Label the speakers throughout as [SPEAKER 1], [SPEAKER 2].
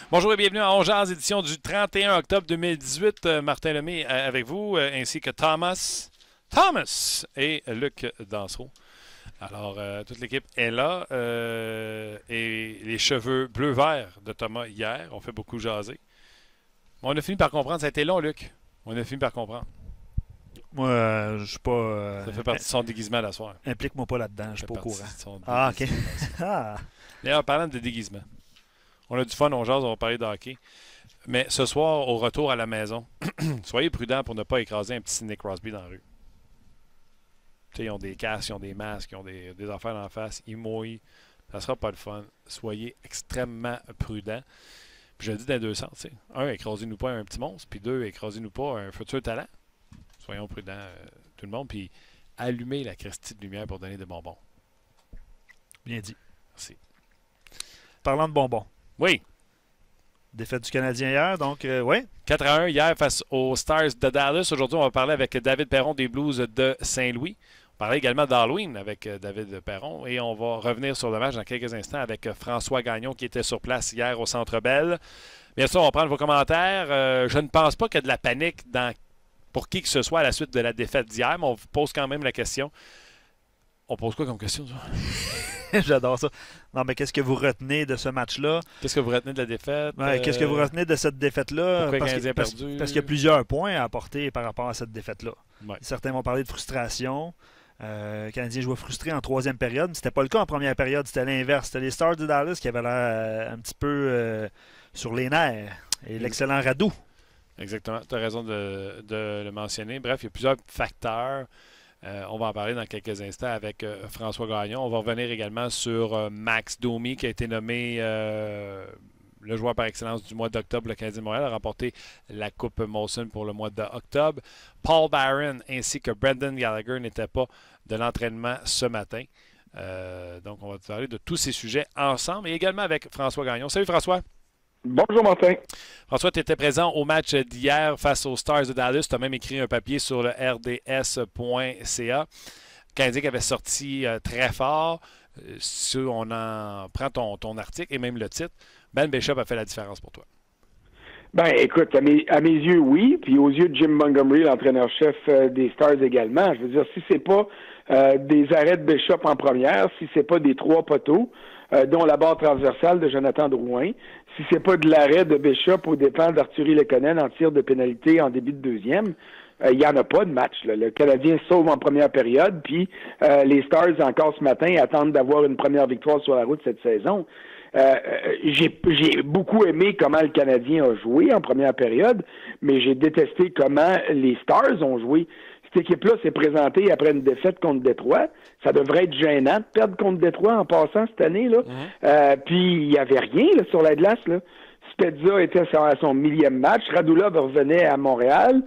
[SPEAKER 1] Bonjour et bienvenue à On Jase, édition du 31 octobre 2018. Martin Lemay avec vous, ainsi que Thomas et Luc Dansereau. Alors, toute l'équipe est là. Et les cheveux bleu-vert de Thomas hier ont fait beaucoup jaser. On a fini par comprendre. Ça a été long, Luc. On a fini par comprendre.
[SPEAKER 2] Moi, je suis pas.
[SPEAKER 1] Ça fait partie de son déguisement la soirée.
[SPEAKER 2] Implique-moi pas là-dedans, je
[SPEAKER 1] Ça
[SPEAKER 2] suis
[SPEAKER 1] fait
[SPEAKER 2] pas au
[SPEAKER 1] partie
[SPEAKER 2] courant.
[SPEAKER 1] de son
[SPEAKER 2] Ah, ok.
[SPEAKER 1] déguisement la soirée.
[SPEAKER 2] Ah,
[SPEAKER 1] D'ailleurs, parlant de déguisement, on a du fun, on jase, on va parler de hockey. Mais ce soir, au retour à la maison, soyez prudents pour ne pas écraser un petit Sidney Crosby dans la rue. Tu sais, ils ont des casques, ils ont des masques, ils ont des affaires en face, ils mouillent. Ça sera pas le fun. Soyez extrêmement prudents. Puis je le dis dans les deux sens. Tu sais. Un, écrasez-nous pas un petit monstre. Puis deux, écrasez-nous pas un futur talent. Soyons prudents, tout le monde. Puis allumez la Christie de lumière pour donner des bonbons.
[SPEAKER 2] bien dit.
[SPEAKER 1] Merci.
[SPEAKER 2] Parlant de bonbons.
[SPEAKER 1] Oui.
[SPEAKER 2] Défaite du Canadien hier, donc, ouais.
[SPEAKER 1] 4-1 hier face aux Stars de Dallas. Aujourd'hui, on va parler avec David Perron des Blues de Saint-Louis. On va parler également d'Halloween avec David Perron. Et on va revenir sur le match dans quelques instants avec François Gagnon qui était sur place hier au Centre Bell. Bien sûr, on va prendre vos commentaires. Je ne pense pas qu'il y a de la panique pour qui que ce soit à la suite de la défaite d'hier, mais on vous pose quand même la question. On pose quoi comme question, ça?
[SPEAKER 2] J'adore ça. Non, mais qu'est-ce que vous retenez de ce match-là?
[SPEAKER 1] Qu'est-ce que vous retenez de la défaite?
[SPEAKER 2] Ouais, qu'est-ce que vous retenez de cette défaite-là?
[SPEAKER 1] Pourquoi le
[SPEAKER 2] Parce
[SPEAKER 1] Canadien a
[SPEAKER 2] parce
[SPEAKER 1] perdu?
[SPEAKER 2] parce qu'il y a plusieurs points à apporter par rapport à cette défaite-là.
[SPEAKER 1] Ouais.
[SPEAKER 2] Certains vont parler de frustration. Le Canadien jouait frustré en troisième période. C'était pas le cas en première période, c'était l'inverse. C'était les Stars de Dallas qui avaient l'air un petit peu sur les nerfs. Et l'excellent Radou.
[SPEAKER 1] Exactement, tu as raison de le mentionner. Bref, il y a plusieurs facteurs. On va en parler dans quelques instants avec François Gagnon. On va revenir également sur Max Domi qui a été nommé le joueur par excellence du mois d'octobre. Le Canadien de Montréal a remporté la Coupe Molson pour le mois d'octobre. Paul Byron ainsi que Brendan Gallagher n'étaient pas de l'entraînement ce matin. Donc, on va parler de tous ces sujets ensemble et également avec François Gagnon. Salut François!
[SPEAKER 3] Bonjour Martin.
[SPEAKER 1] François, tu étais présent au match d'hier face aux Stars de Dallas. Tu as même écrit un papier sur le rds.ca. Le Canadien qui avait sorti très fort. Si on en prend ton article et même le titre, Ben Bishop a fait la différence pour toi.
[SPEAKER 3] Ben, écoute, à mes yeux, oui, puis aux yeux de Jim Montgomery, l'entraîneur-chef des Stars également. Je veux dire, si c'est pas des arrêts de Bishop en première, si c'est pas des trois poteaux, dont la barre transversale de Jonathan Drouin, si c'est pas de l'arrêt de Bishop aux dépens d'Arthurie Lekonen en tir de pénalité en début de deuxième, il n'y en a pas de match. Là. Le Canadien sauve en première période, puis les Stars, encore ce matin, attendent d'avoir une première victoire sur la route cette saison. J'ai beaucoup aimé comment le Canadien a joué en première période, mais j'ai détesté comment les Stars ont joué. Cette équipe-là s'est présentée après une défaite contre Détroit. Ça devrait être gênant de perdre contre Détroit en passant cette année, là. Puis il n'y avait rien là, sur la glace, là. Spezza était à son millième match. Radulov revenait à Montréal.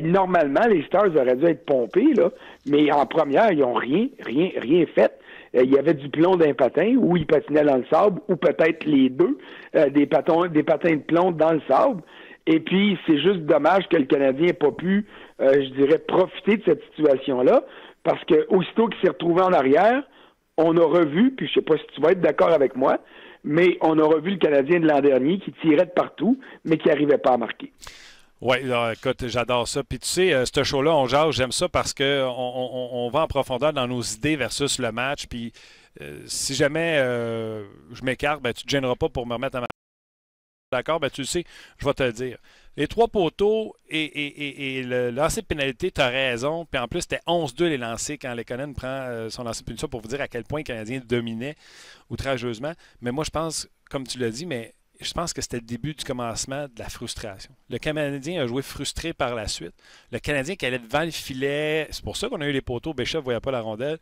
[SPEAKER 3] Normalement, les Stars auraient dû être pompés, là. Mais en première, ils n'ont rien fait. Il y avait du plomb d'un patin, ou ils patinaient dans le sable, ou peut-être les deux, des patins de plomb dans le sable. Et puis, c'est juste dommage que le Canadien n'ait pas pu, je dirais, profiter de cette situation-là, parce que aussitôt qu'il s'est retrouvé en arrière, on a revu, puis je sais pas si tu vas être d'accord avec moi, mais on a revu le Canadien de l'an dernier qui tirait de partout, mais qui n'arrivait pas à marquer.
[SPEAKER 1] Oui, écoute, j'adore ça. Puis tu sais, ce show-là, on jase, j'aime ça parce qu'on va en profondeur dans nos idées versus le match. Puis si jamais je m'écarte, ben, tu ne te gêneras pas pour me remettre à ma... D'accord? Ben, tu le sais, je vais te le dire. Les trois poteaux et le lancer de pénalité, tu as raison. Puis en plus, c'était 11-2 les lancers quand Lekonen prend son lancer de punition pour vous dire à quel point le Canadien dominait outrageusement. Mais moi, je pense, comme tu l'as dit, mais je pense que c'était le début du commencement de la frustration. Le Canadien a joué frustré par la suite. Le Canadien qui allait devant le filet, c'est pour ça qu'on a eu les poteaux. Bishop ne voyait pas la rondelle.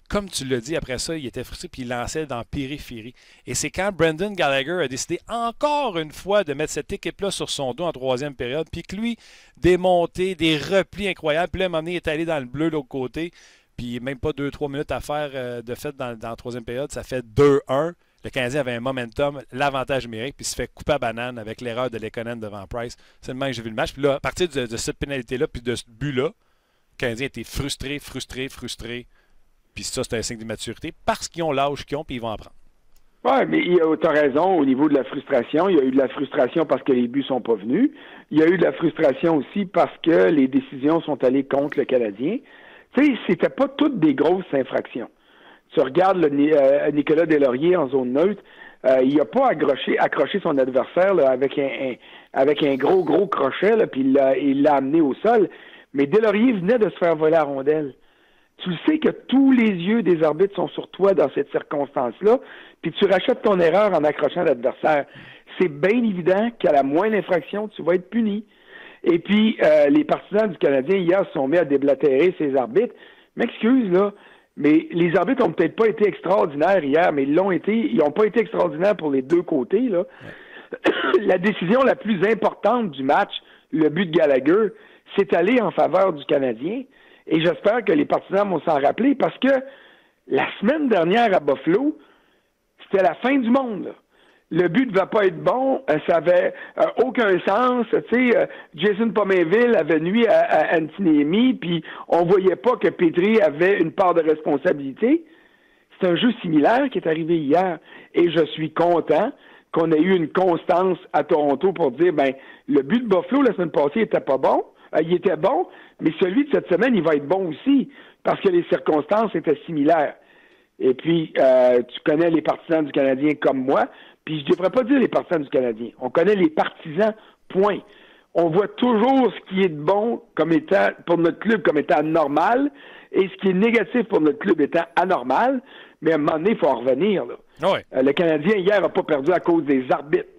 [SPEAKER 1] Comme tu l'as dit, après ça, il était frustré puis il lançait dans la périphérie. Et c'est quand Brendan Gallagher a décidé encore une fois de mettre cette équipe-là sur son dos en troisième période, puis que lui, démonter des replis incroyables. Puis là, à un moment donné, il est allé dans le bleu de l'autre côté, puis même pas 2-3 minutes à faire de fait dans la troisième période. Ça fait 2-1. Le Canadien avait un momentum, l'avantage numérique, puis il se fait couper à banane avec l'erreur de Lekonen devant Price. C'est le même que j'ai vu le match. Puis là, à partir de cette pénalité-là, puis de ce but-là, le Canadien était frustré. Puis ça, c'est un signe d'immaturité parce qu'ils ont l'âge qu'ils ont, puis ils vont en prendre.
[SPEAKER 3] Oui, mais tu as raison au niveau de la frustration. Il y a eu de la frustration parce que les buts sont pas venus. Il y a eu de la frustration aussi parce que les décisions sont allées contre le Canadien. Tu sais, c'était pas toutes des grosses infractions. Tu regardes Nicolas Deslauriers en zone neutre, il n'a pas accroché son adversaire là, avec un gros crochet, là, puis il l'a amené au sol. Mais Deslauriers venait de se faire voler la rondelle. Tu le sais que tous les yeux des arbitres sont sur toi dans cette circonstance-là, puis tu rachètes ton erreur en accrochant l'adversaire. C'est bien évident qu'à la moindre infraction, tu vas être puni. Et puis, les partisans du Canadien, hier, se sont mis à déblatérer ces arbitres. M'excuse, là, mais les arbitres n'ont peut-être pas été extraordinaires hier, mais ils n'ont pas été extraordinaires pour les deux côtés, là. La décision la plus importante du match, le but de Gallagher, c'est allé en faveur du Canadien. Et j'espère que les partisans vont s'en rappeler parce que la semaine dernière à Buffalo, c'était la fin du monde, là. Le but ne va pas être bon, ça avait aucun sens. Tu sais, Jason Pominville avait nuit à Antiniemi, puis on voyait pas que Petrie avait une part de responsabilité. C'est un jeu similaire qui est arrivé hier. Et je suis content qu'on ait eu une constance à Toronto pour dire, ben, le but de Buffalo la semaine passée était pas bon. Il était bon, mais celui de cette semaine, il va être bon aussi, parce que les circonstances étaient similaires. Et puis, tu connais les partisans du Canadien comme moi, puis je ne devrais pas dire les partisans du Canadien. On connaît les partisans, point. On voit toujours ce qui est bon comme étant, pour notre club comme étant normal, et ce qui est négatif pour notre club étant anormal, mais à un moment donné, il faut en revenir, là.
[SPEAKER 1] Oui.
[SPEAKER 3] Le Canadien, hier, n'a pas perdu à cause des arbitres.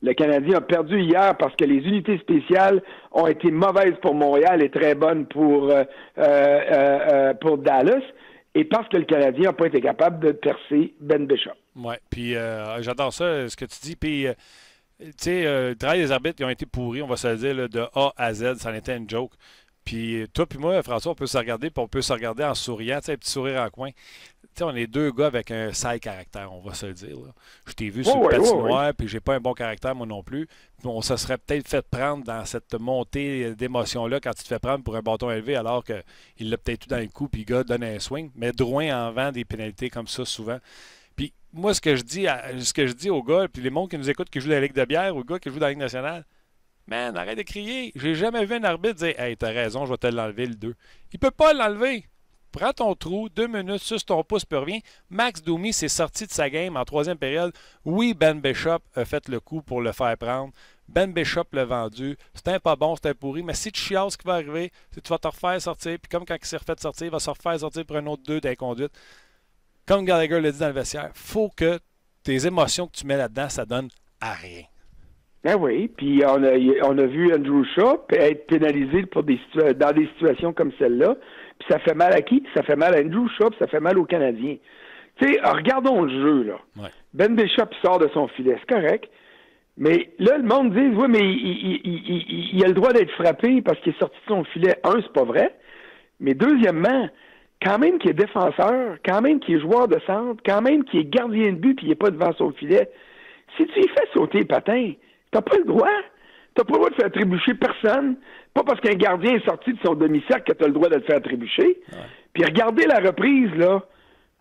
[SPEAKER 3] Le Canadien a perdu hier parce que les unités spéciales ont été mauvaises pour Montréal et très bonnes pour Dallas, et parce que le Canadien n'a pas été capable de percer Ben Bishop.
[SPEAKER 1] Oui, puis j'adore ça, ce que tu dis. Puis, tu sais, le travail des arbitres, ils ont été pourris, on va se le dire, là, de A à Z, ça en était une joke. Puis toi puis moi, François, on peut se regarder, puis on peut se regarder en souriant, tu sais, un petit sourire en coin. Tu sais, on est deux gars avec un sale caractère, on va se le dire, là. Je t'ai vu sur le patinoire, puis j'ai pas un bon caractère, moi non plus. Puis on se serait peut-être fait prendre dans cette montée d'émotion-là quand tu te fais prendre pour un bâton élevé, alors qu'il l'a peut-être tout dans le cou, puis le gars donne un swing. Mais Drouin en vend des pénalités comme ça souvent. Puis moi, ce que je dis aux gars, puis les mondes qui nous écoutent, qui jouent dans la Ligue de bière, ou aux gars qui jouent dans la Ligue nationale, man, arrête de crier. J'ai jamais vu un arbitre dire Hey, t'as raison, je vais te l'enlever le 2. Il peut pas l'enlever. Prends ton trou, 2 minutes, suce ton pouce, puis reviens. Max Domi s'est sorti de sa game en troisième période. Oui, Ben Bishop a fait le coup pour le faire prendre. Ben Bishop l'a vendu. C'était pas bon, c'était pourri. Mais si tu chiales, ce qui va arriver, c'est que tu vas te refaire sortir. Puis comme quand il s'est refait sortir, il va se refaire sortir pour un autre 2 d'inconduite. Comme Gallagher l'a dit dans le vestiaire, faut que tes émotions que tu mets là-dedans, ça donne à rien.
[SPEAKER 3] Ben oui, puis on a vu Andrew Shaw être pénalisé dans des situations comme celle-là. Puis ça fait mal à qui? Ça fait mal à Andrew Shaw, puis ça fait mal aux Canadiens. Tu sais, regardons le jeu, là.
[SPEAKER 1] Ouais.
[SPEAKER 3] Ben Bishop sort de son filet, c'est correct. Mais là, le monde dit, oui, mais il a le droit d'être frappé parce qu'il est sorti de son filet. Un, c'est pas vrai. Mais deuxièmement, quand même qu'il est défenseur, quand même qu'il est joueur de centre, quand même qu'il est gardien de but puis il n'est pas devant son filet, si tu y fais sauter les patins, t'as pas le droit. T'as pas le droit de faire trébucher personne. Pas parce qu'un gardien est sorti de son demi-cercle que t'as le droit de le faire trébucher. Ouais. Puis regardez la reprise, là.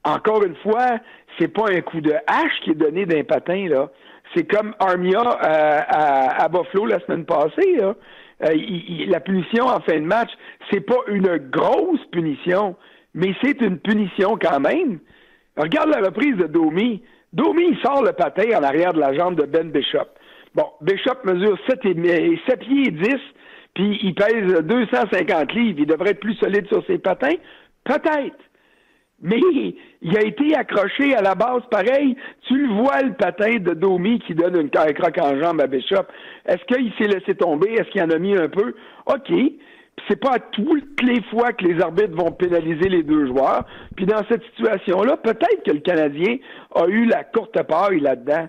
[SPEAKER 3] Encore une fois, c'est pas un coup de hache qui est donné d'un patin, là. C'est comme Armia à Buffalo la semaine passée, là. La punition en fin de match, c'est pas une grosse punition, mais c'est une punition quand même. Regarde la reprise de Domi. Domi, il sort le patin en arrière de la jambe de Ben Bishop. Bon, Bishop mesure 7 pieds et 10, puis il pèse 250 livres. Il devrait être plus solide sur ses patins? Peut-être. Mais il a été accroché à la base pareil. Tu le vois, le patin de Domi qui donne un croc en jambe à Bishop. Est-ce qu'il s'est laissé tomber? Est-ce qu'il en a mis un peu? OK. C'est pas à toutes les fois que les arbitres vont pénaliser les deux joueurs. Puis dans cette situation-là, peut-être que le Canadien a eu la courte paille là-dedans.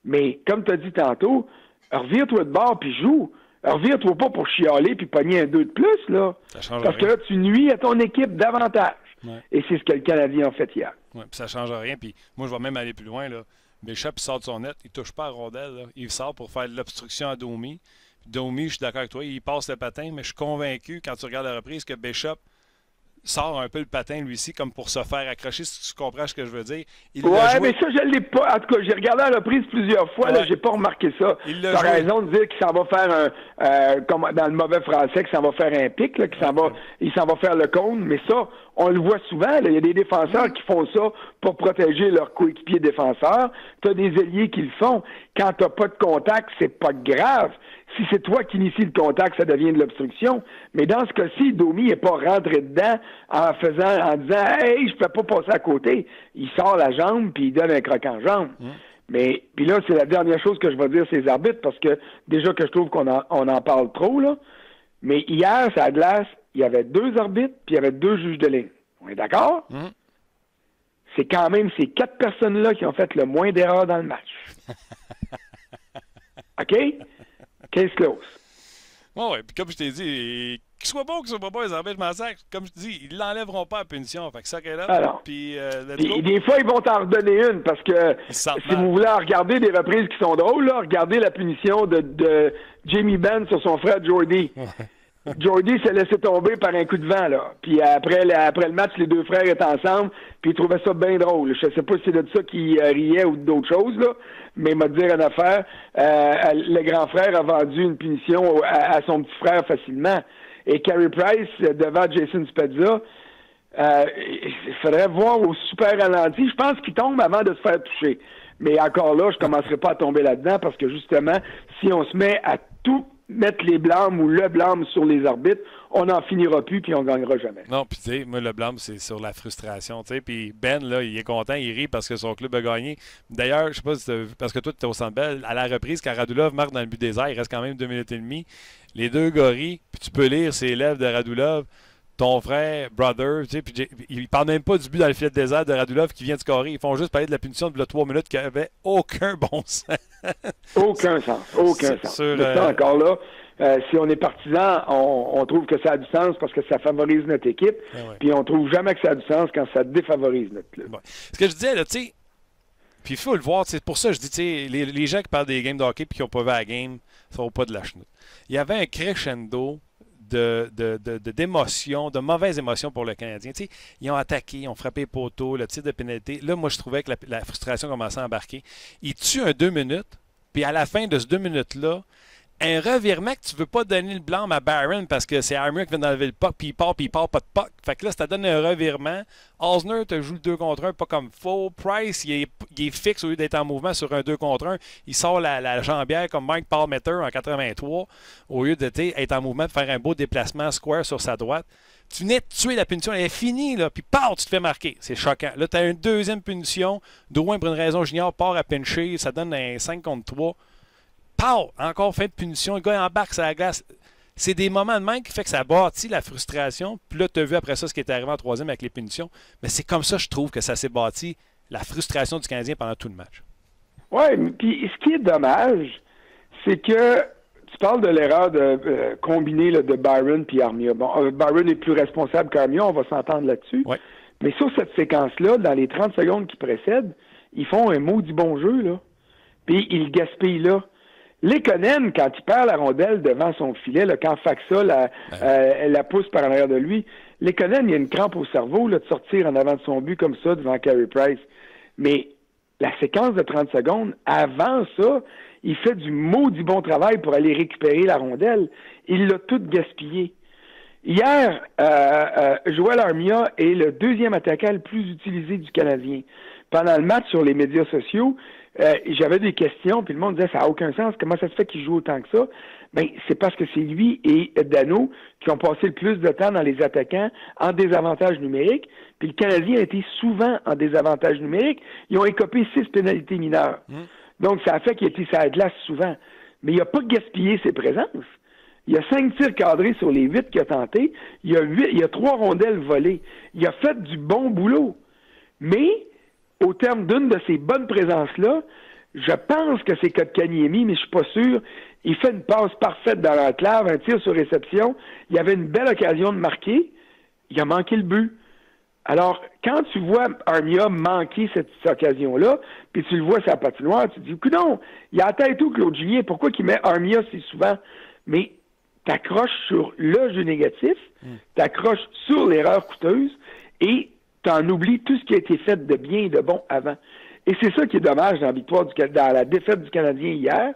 [SPEAKER 3] Mais comme tu as dit tantôt, revire-toi de bord puis joue. Revire-toi pas pour chialer puis pogner un 2 de plus, là. Parce que là, tu nuis à ton équipe davantage. Ouais. Et c'est ce que le Canadien a fait hier.
[SPEAKER 1] Oui, puis ça change rien. Puis moi, je vais même aller plus loin, là. Bishop, il sort de son net, il touche pas à la rondelle, là. Il sort pour faire de l'obstruction à Domi. Puis Domi, je suis d'accord avec toi, il passe le patin, mais je suis convaincu, quand tu regardes la reprise, que Bishop sort un peu le patin, lui-ci, comme pour se faire accrocher, si tu comprends ce que je veux dire.
[SPEAKER 3] Mais ça, je ne l'ai pas. En tout cas, j'ai regardé à la reprise plusieurs fois, là, j'ai pas remarqué ça. Tu as raison de dire qu'il s'en va faire comme dans le mauvais français, qu'il s'en va faire un pic, là, il s'en va faire le cône, mais ça, on le voit souvent. Il y a des défenseurs qui font ça pour protéger leurs coéquipiers défenseurs. Tu as des ailiers qui le font. Quand tu n'as pas de contact, c'est pas grave. Si c'est toi qui initie le contact, ça devient de l'obstruction. Mais dans ce cas-ci, Domi n'est pas rentré dedans en disant « Hey, je peux pas passer à côté ». Il sort la jambe puis il donne un croc en jambe. Mais puis là, c'est la dernière chose que je vais dire ces arbitres, parce que déjà que je trouve qu'on en parle trop, là. Mais hier, sur la glace, il y avait 2 arbitres puis il y avait 2 juges de ligne. On est d'accord? C'est quand même ces 4 personnes-là qui ont fait le moins d'erreurs dans le match. OK? Case close.
[SPEAKER 1] Oui, puis comme je t'ai dit, qu'il soit bon ou qu'il soit pas bon, les arbitres, je m'en sacre. Comme je te dis, ils l'enlèveront pas à punition. Fait que ça qu'elle a. Puis
[SPEAKER 3] des fois, ils vont t'en redonner une, parce que si vous voulez regarder des reprises qui sont drôles, là, regardez la punition de Jamie Benn sur son frère Jordy. Jordy s'est laissé tomber par un coup de vent, là. Puis après le match, les 2 frères étaient ensemble, puis ils trouvaient ça bien drôle. Je sais pas si c'est de ça qu'ils riaient ou d'autres choses, là, mais il m'a dit une affaire. Le grand frère a vendu une punition à son petit frère facilement. Et Carey Price, devant Jason Spezza, il faudrait voir au super ralenti. Je pense qu'il tombe avant de se faire toucher. Mais encore là, je commencerai pas à tomber là-dedans, parce que justement, si on se met à tout mettre les blâmes ou le blâme sur les arbitres, on n'en finira plus puis on gagnera jamais.
[SPEAKER 1] Non, puis tu sais, moi, le blâme, c'est sur la frustration, tu sais. Puis Ben, là, il est content, il rit parce que son club a gagné. D'ailleurs, je sais pas si tu as vu, parce que toi, tu étais au Centre Bell, à la reprise, quand Radulov marque dans le but des airs, il reste quand même 2 minutes et demie. Les 2 gorilles, puis tu peux lire ses lèvres de Radulov, ton frère, brother, tu sais, puis ils parlent même pas du but dans le filet de désert de Radulov qui vient de scorer. Ils font juste parler de la punition de 3 minutes qui avait aucun bon sens.
[SPEAKER 3] Aucun sens. Mais ça, encore là, si on est partisan, on trouve que ça a du sens parce que ça favorise notre équipe, puis on trouve jamais que ça a du sens quand ça défavorise notre club.
[SPEAKER 1] Ce que je disais, là, tu sais, puis il faut le voir, c'est pour ça que je dis, tu sais, les gens qui parlent des games de hockey puis qui n'ont pas vu la game, ça vaut pas de la chenoute. Il y avait un crescendo d'émotions, de mauvaises émotions pour le Canadien. Tu sais, ils ont attaqué, ils ont frappé poteau, le tir de pénalité. Là, moi, je trouvais que la frustration commençait à embarquer. Ils tuent un 2 minutes, puis à la fin de ce 2 minutes-là, un revirement que tu veux pas donner le blâme à Barron parce que c'est Armia qui vient d'enlever le puck, puis il part, pas de puck. Fait que là, ça te donne un revirement. Osner te joue le 2 contre 1, pas comme faux. Price, il est fixe au lieu d'être en mouvement sur un 2 contre 1. Il sort la jambière comme Mike Palmeter en 83 au lieu d'être en mouvement, de faire un beau déplacement square sur sa droite. Tu venais de tuer la punition, elle est finie, là, puis tu te fais marquer. C'est choquant. Là, tu as une deuxième punition. Drouin, pour une raison junior, part à pincher. Ça donne un 5 contre 3. Encore fin de punition, le gars embarque sur la glace. C'est des moments de même qui fait que ça bâtit la frustration. Puis là, tu as vu après ça ce qui est arrivé en 3e avec les punitions. Mais c'est comme ça, je trouve, que ça s'est bâti, la frustration du Canadien pendant tout le match.
[SPEAKER 3] Oui, puis ce qui est dommage, c'est que tu parles de l'erreur de combiner de Byron puis Armia. Bon, Byron est plus responsable qu'Armia, on va s'entendre là-dessus.
[SPEAKER 1] Ouais.
[SPEAKER 3] Mais sur cette séquence-là, dans les 30 secondes qui précèdent, ils font un maudit bon jeu, là. Puis ils le gaspillent là. Lekonen, quand il perd la rondelle devant son filet, là, quand Faxa la pousse par en arrière de lui, Lekonen, il a une crampe au cerveau là, de sortir en avant de son but comme ça devant Carey Price. Mais la séquence de 30 secondes, avant ça, il fait du maudit bon travail pour aller récupérer la rondelle. Il l'a toute gaspillée. Hier, Joël Armia est le 2e attaquant le plus utilisé du Canadien. Pendant le match sur les médias sociaux, j'avais des questions, puis le monde disait ça n'a aucun sens, comment ça se fait qu'il joue autant que ça? Ben, c'est parce que c'est lui et Dano qui ont passé le plus de temps dans les attaquants en désavantage numérique, puis le Canadien a été souvent en désavantage numérique. Ils ont écopé 6 pénalités mineures. Donc, ça a fait qu'il a été sur la glace souvent. Mais il n'a pas gaspillé ses présences. Il y a 5 tirs cadrés sur les 8 qu'il a tentés. Il y a 3 rondelles volées. Il a fait du bon boulot. Mais, au terme d'une de ces bonnes présences-là, je pense que c'est Kotkaniemi, mais je suis pas sûr. Il fait une passe parfaite dans l'enclave, un tir sur réception. Il y avait une belle occasion de marquer. Il a manqué le but. Alors, quand tu vois Armia manquer cette occasion-là, puis tu le vois sur la patinoire, tu te dis, non, il a la tête où Claude Julien? Pourquoi qu'il met Armia si souvent? Mais t'accroches sur le jeu négatif, t'accroches sur l'erreur coûteuse et t'en oublies tout ce qui a été fait de bien et de bon avant. Et c'est ça qui est dommage dans la défaite du Canadien hier,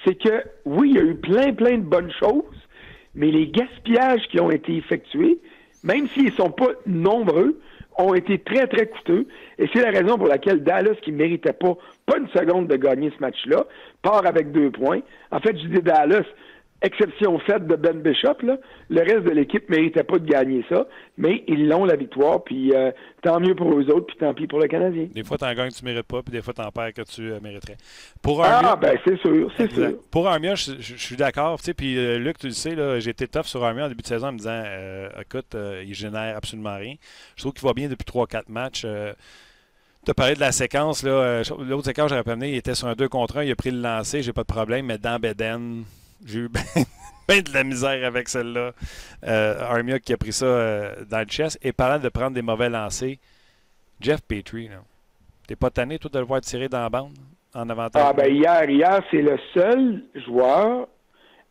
[SPEAKER 3] c'est que, oui, il y a eu plein de bonnes choses, mais les gaspillages qui ont été effectués, même s'ils ne sont pas nombreux, ont été très, très coûteux. Et c'est la raison pour laquelle Dallas, qui ne méritait pas une seconde de gagner ce match-là, part avec 2 points. En fait, je dis Dallas, exception faite de Ben Bishop, là. Le reste de l'équipe ne méritait pas de gagner ça, mais ils l'ont, la victoire, puis tant mieux pour eux autres, puis tant pis pour le Canadien.
[SPEAKER 1] Des fois, tu en gagnes que tu ne mérites pas, puis des fois, tu en perds que tu mériterais.
[SPEAKER 3] C'est sûr, c'est sûr.
[SPEAKER 1] Pour Armia, je suis d'accord. Puis Luc, tu le sais, là, j'ai été tough sur Armia en début de saison en me disant, écoute, il génère absolument rien. Je trouve qu'il va bien depuis 3-4 matchs. Tu as parlé de la séquence. L'autre séquence, j'aurais pas amené, il était sur un 2 contre 1, il a pris le lancer, j'ai pas de problème, mais dans Beden, j'ai eu bien de la misère avec celle-là. Armia qui a pris ça dans le chest. Et parlant de prendre des mauvais lancers, Jeff Petrie, t'es pas tanné, toi, de le voir tirer dans la bande en avantage?
[SPEAKER 3] Hier, c'est le seul joueur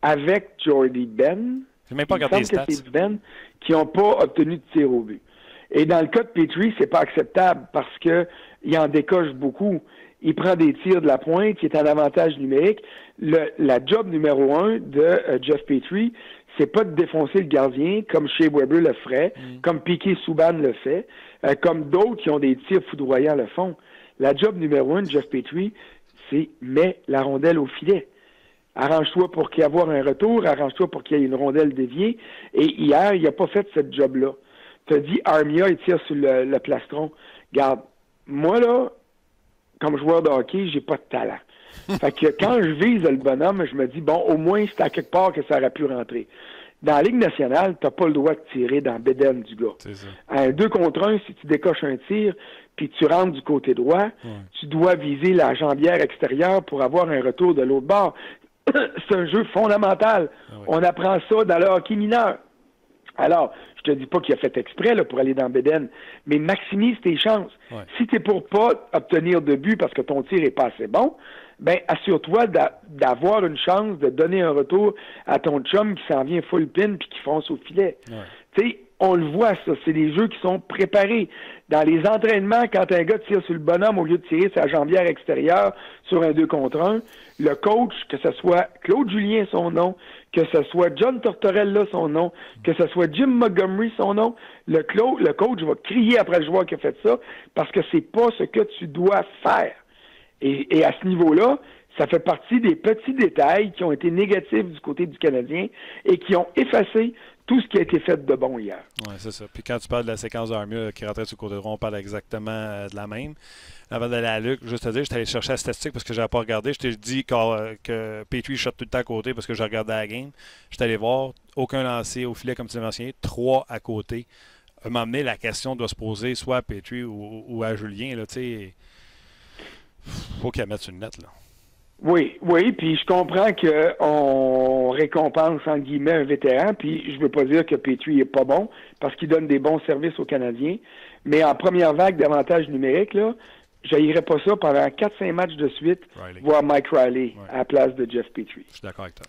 [SPEAKER 3] avec Jordy Ben.
[SPEAKER 1] J'ai même pas regardé les stats.
[SPEAKER 3] C'est Ben qui n'ont pas obtenu de tir au but. Et dans le cas de Petrie, c'est pas acceptable parce que il en décoche beaucoup. Il prend des tirs de la pointe, il est en avantage numérique. La job numéro 1 de Jeff Petrie, c'est pas de défoncer le gardien comme Shea Weber le ferait, comme Piquet Souban le fait, comme d'autres qui ont des tirs foudroyants le font. La job numéro 1 de Jeff Petrie, c'est mets la rondelle au filet. Arrange-toi pour qu'il y ait avoir un retour, arrange-toi pour qu'il y ait une rondelle déviée. Et hier, il n'a pas fait cette job-là. Tu as dit Armia, il tire sur le plastron. Garde, moi là, comme joueur de hockey, j'ai pas de talent. Fait que quand je vise le bonhomme, je me dis, bon, au moins, c'est à quelque part que ça aurait pu rentrer. Dans la Ligue nationale, t'as pas le droit de tirer dans Beden du gars.
[SPEAKER 1] C'est ça.
[SPEAKER 3] À un 2 contre 1, si tu décoches un tir, puis tu rentres du côté droit, tu dois viser la jambière extérieure pour avoir un retour de l'autre bord. C'est un jeu fondamental. On apprend ça dans le hockey mineur. Alors, je te dis pas qu'il a fait exprès là, pour aller dans Beden, mais maximise tes chances. Si tu es pour pas obtenir de but parce que ton tir est pas assez bon, ben assure-toi d'avoir une chance de donner un retour à ton chum qui s'en vient full pin puis qui fonce au filet. Tu sais, on le voit, ça. C'est des jeux qui sont préparés. Dans les entraînements, quand un gars tire sur le bonhomme au lieu de tirer sa jambière extérieure sur un 2 contre 1, le coach, que ce soit Claude Julien son nom, que ce soit John Tortorella son nom, que ce soit Jim Montgomery son nom, le coach va crier après le joueur qui a fait ça parce que c'est pas ce que tu dois faire. Et à ce niveau-là, ça fait partie des petits détails qui ont été négatifs du côté du Canadien et qui ont effacé tout ce qui a été fait de bon hier.
[SPEAKER 1] Oui, c'est ça. Puis quand tu parles de la séquence d'Armia qui rentrait sur le côté droit, on parle exactement de la même. Avant d'aller à Luc, juste te dire, j'étais allé chercher la statistique parce que je n'avais pas regardé. Je t'ai dit que Petrie shot tout le temps à côté parce que je regardais la game. J'étais allé voir, aucun lancé au filet comme tu l'as mentionné, 3 à côté. M'emmener la question doit se poser soit à Petrie ou à Julien. Il faut qu'il la mette sur une net, là.
[SPEAKER 3] Oui, puis je comprends qu'on récompense, en guillemets, un vétéran, puis je veux pas dire que Petrie est pas bon, parce qu'il donne des bons services aux Canadiens, mais en première vague d'avantage numérique, là, j'haïrais pas ça pendant 4-5 matchs de suite, voir Mike Riley à la place de Jeff Petrie.
[SPEAKER 1] Je suis d'accord avec toi.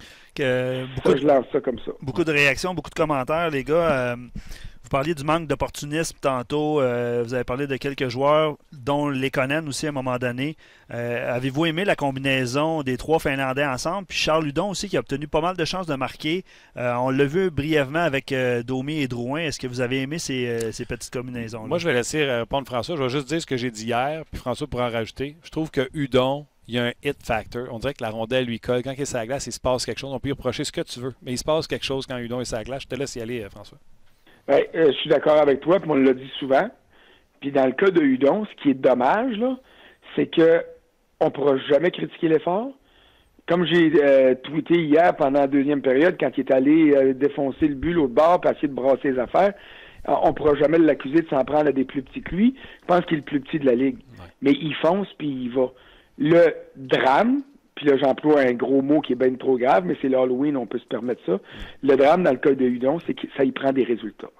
[SPEAKER 3] Je lance ça comme ça.
[SPEAKER 2] Beaucoup de réactions, beaucoup de commentaires, les gars. Vous parliez du manque d'opportunisme tantôt. Vous avez parlé de quelques joueurs, dont Lekonen aussi à un moment donné. Avez-vous aimé la combinaison des 3 Finlandais ensemble? Puis Charles Hudon aussi qui a obtenu pas mal de chances de marquer. On l'a vu brièvement avec Domi et Drouin. Est-ce que vous avez aimé ces petites combinaisons-là?
[SPEAKER 1] Moi, je vais laisser répondre François. Je vais juste dire ce que j'ai dit hier, puis François pourra en rajouter. Je trouve que Hudon, il y a un hit factor. On dirait que la rondelle lui colle. Quand il est sur la glace, il se passe quelque chose. On peut y reprocher ce que tu veux, mais il se passe quelque chose quand Hudon est sur la glace. Je te laisse y aller, François.
[SPEAKER 3] Je suis d'accord avec toi, puis on l'a dit souvent. Puis dans le cas de Hudon, ce qui est dommage, là, c'est que on ne pourra jamais critiquer l'effort. Comme j'ai tweeté hier pendant la deuxième période, quand il est allé défoncer le but l'autre bord pour essayer de brasser les affaires, on ne pourra jamais l'accuser de s'en prendre à des plus petits que lui. Je pense qu'il est le plus petit de la Ligue. Ouais. Mais il fonce, puis il va. Le drame, puis là j'emploie un gros mot qui est bien trop grave, mais c'est l'Halloween, on peut se permettre ça. Le drame dans le cas de Hudon, c'est que ça y prend des résultats.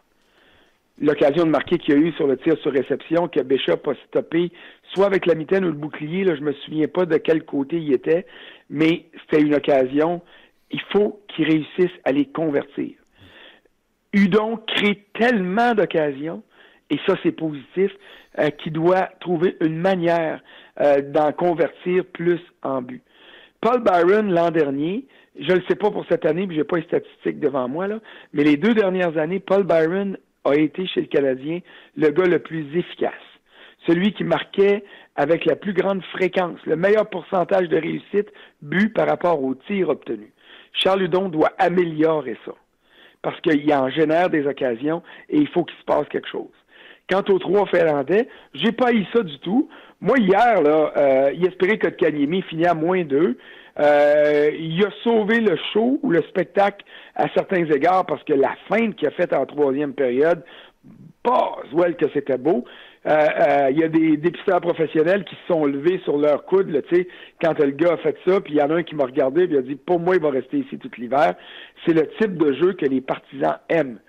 [SPEAKER 3] L'occasion de marquer qu'il y a eu sur le tir sur réception, que Bishop a stoppé, soit avec la mitaine ou le bouclier, là, je me souviens pas de quel côté il était, mais c'était une occasion il faut qu'ils réussissent à les convertir. Hudon crée tellement d'occasions, et ça c'est positif, qu'il doit trouver une manière d'en convertir plus en but. Paul Byron, l'an dernier, je ne le sais pas pour cette année, puis je n'ai pas les statistiques devant moi, là, mais les 2 dernières années, Paul Byron a été chez le Canadien le gars le plus efficace. Celui qui marquait avec la plus grande fréquence, le meilleur pourcentage de réussite, but par rapport aux tirs obtenus. Charles Hudon doit améliorer ça, parce qu'il en génère des occasions et il faut qu'il se passe quelque chose. Quant aux 3 Finlandais, j'ai pas haï ça du tout. Moi, hier, là, il espérait que Kotkaniemi finisse à -2. Il a sauvé le show ou le spectacle à certains égards parce que la feinte qu'il a faite en 3e période, well que c'était beau. Il y a des dépisteurs professionnels qui se sont levés sur leur coude, là, quand le gars a fait ça, puis il y en a un qui m'a regardé et il a dit « Pour moi, il va rester ici tout l'hiver. » C'est le type de jeu que les partisans aiment.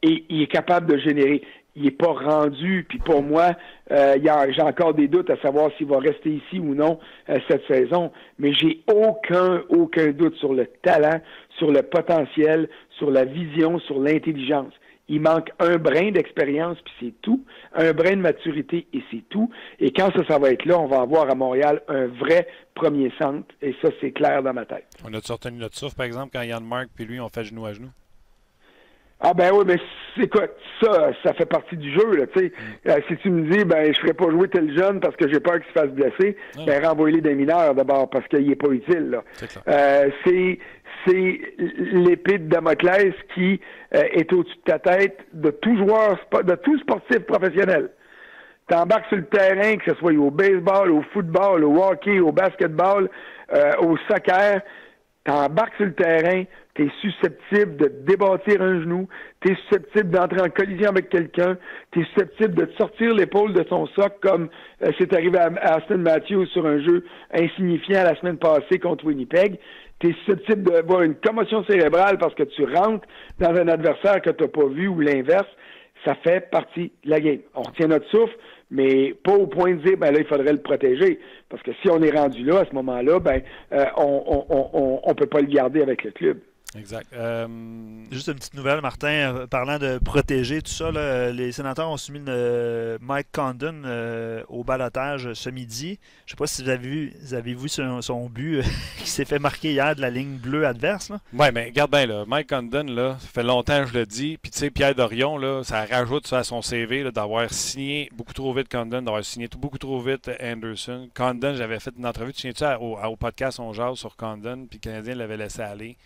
[SPEAKER 3] Et il est capable de générer. Il n'est pas rendu, puis pour moi, j'ai encore des doutes à savoir s'il va rester ici ou non cette saison, mais j'ai aucun doute sur le talent, sur le potentiel, sur la vision, sur l'intelligence. Il manque un brin d'expérience, puis c'est tout, un brin de maturité, et c'est tout. Et quand ça va être là, on va avoir à Montréal un vrai premier centre, et ça, c'est clair dans ma tête.
[SPEAKER 1] On a retenu notre souffle, par exemple, quand Yann Marc puis lui ont fait genou à genou?
[SPEAKER 3] Ah ben oui, mais écoute, ça fait partie du jeu, là, tu sais. Si tu me dis, ben, je ferais pas jouer tel jeune parce que j'ai peur qu'il se fasse blesser, ben, renvoie-les des mineurs d'abord parce qu'il est pas utile, là. C'est l'épée de Damoclès qui est au-dessus de ta tête de tout joueur, de tout sportif professionnel. T'embarques sur le terrain, que ce soit au baseball, au football, au hockey, au basketball, au soccer, t'embarques sur le terrain, t'es susceptible de débâtir un genou, t'es susceptible d'entrer en collision avec quelqu'un, t'es susceptible de te sortir l'épaule de ton socle comme c'est arrivé à Austin Matthews sur un jeu insignifiant la semaine passée contre Winnipeg. T'es susceptible d'avoir une commotion cérébrale parce que tu rentres dans un adversaire que t'as pas vu ou l'inverse. Ça fait partie de la game. On retient notre souffle, mais pas au point de dire, ben là, il faudrait le protéger. Parce que si on est rendu là, à ce moment-là, ben, on peut pas le garder avec le club.
[SPEAKER 1] Exact.
[SPEAKER 2] Juste une petite nouvelle, Martin, parlant de protéger tout ça, là, les sénateurs ont soumis Mike Condon au ballottage ce midi. Je ne sais pas si vous avez vu son but qui s'est fait marquer hier de la ligne bleue adverse.
[SPEAKER 1] Oui, mais regarde bien, là, Mike Condon, là, ça fait longtemps que je le dis. Puis tu sais, Pierre Dorion, là, ça rajoute ça à son CV là, d'avoir signé beaucoup trop vite Condon, d'avoir signé beaucoup trop vite Anderson. Condon, j'avais fait une entrevue, tu souviens-tu, au podcast On Jase sur Condon, puis le Canadien l'avait laissé aller.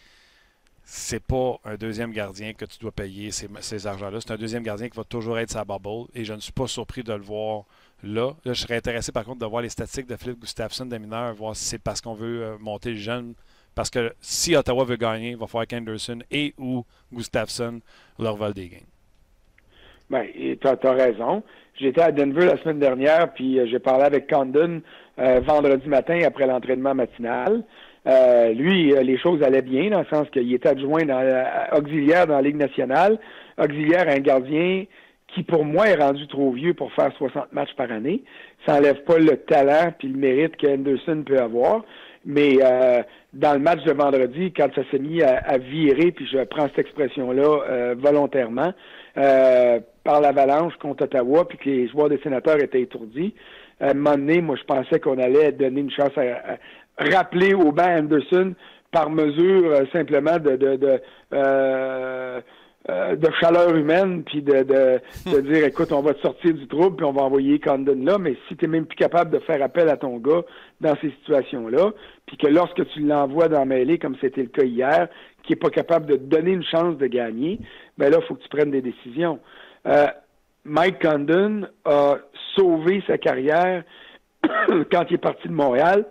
[SPEAKER 1] C'est pas un deuxième gardien que tu dois payer ces argents-là. C'est un deuxième gardien qui va toujours être sa bubble. Et je ne suis pas surpris de le voir là. Là, je serais intéressé par contre de voir les statistiques de Philippe Gustafsson des mineurs, voir si c'est parce qu'on veut monter les jeunes. Parce que si Ottawa veut gagner, il va falloir qu'Anderson et ou Gustafsson leur volent des gains.
[SPEAKER 3] Bien, tu as raison. J'étais à Denver la semaine dernière, puis j'ai parlé avec Condon vendredi matin après l'entraînement matinal. Lui, les choses allaient bien, dans le sens qu'il était adjoint auxiliaire dans la Ligue nationale. Auxiliaire à un gardien qui, pour moi, est rendu trop vieux pour faire 60 matchs par année. Ça n'enlève pas le talent puis le mérite qu'Anderson peut avoir. Mais dans le match de vendredi, quand ça s'est mis à virer, puis je prends cette expression-là volontairement, par l'Avalanche contre Ottawa, puis que les joueurs des Sénateurs étaient étourdis, à un moment donné, moi, je pensais qu'on allait donner une chance à rappeler au banc Anderson par mesure simplement de chaleur humaine, puis de dire, écoute, on va te sortir du trouble, puis on va envoyer Condon là, mais si tu n'es même plus capable de faire appel à ton gars dans ces situations-là, puis que lorsque tu l'envoies dans la mêlée, comme c'était le cas hier, qui n'est pas capable de te donner une chance de gagner, ben là, il faut que tu prennes des décisions. Mike Condon a sauvé sa carrière quand il est parti de Montréal.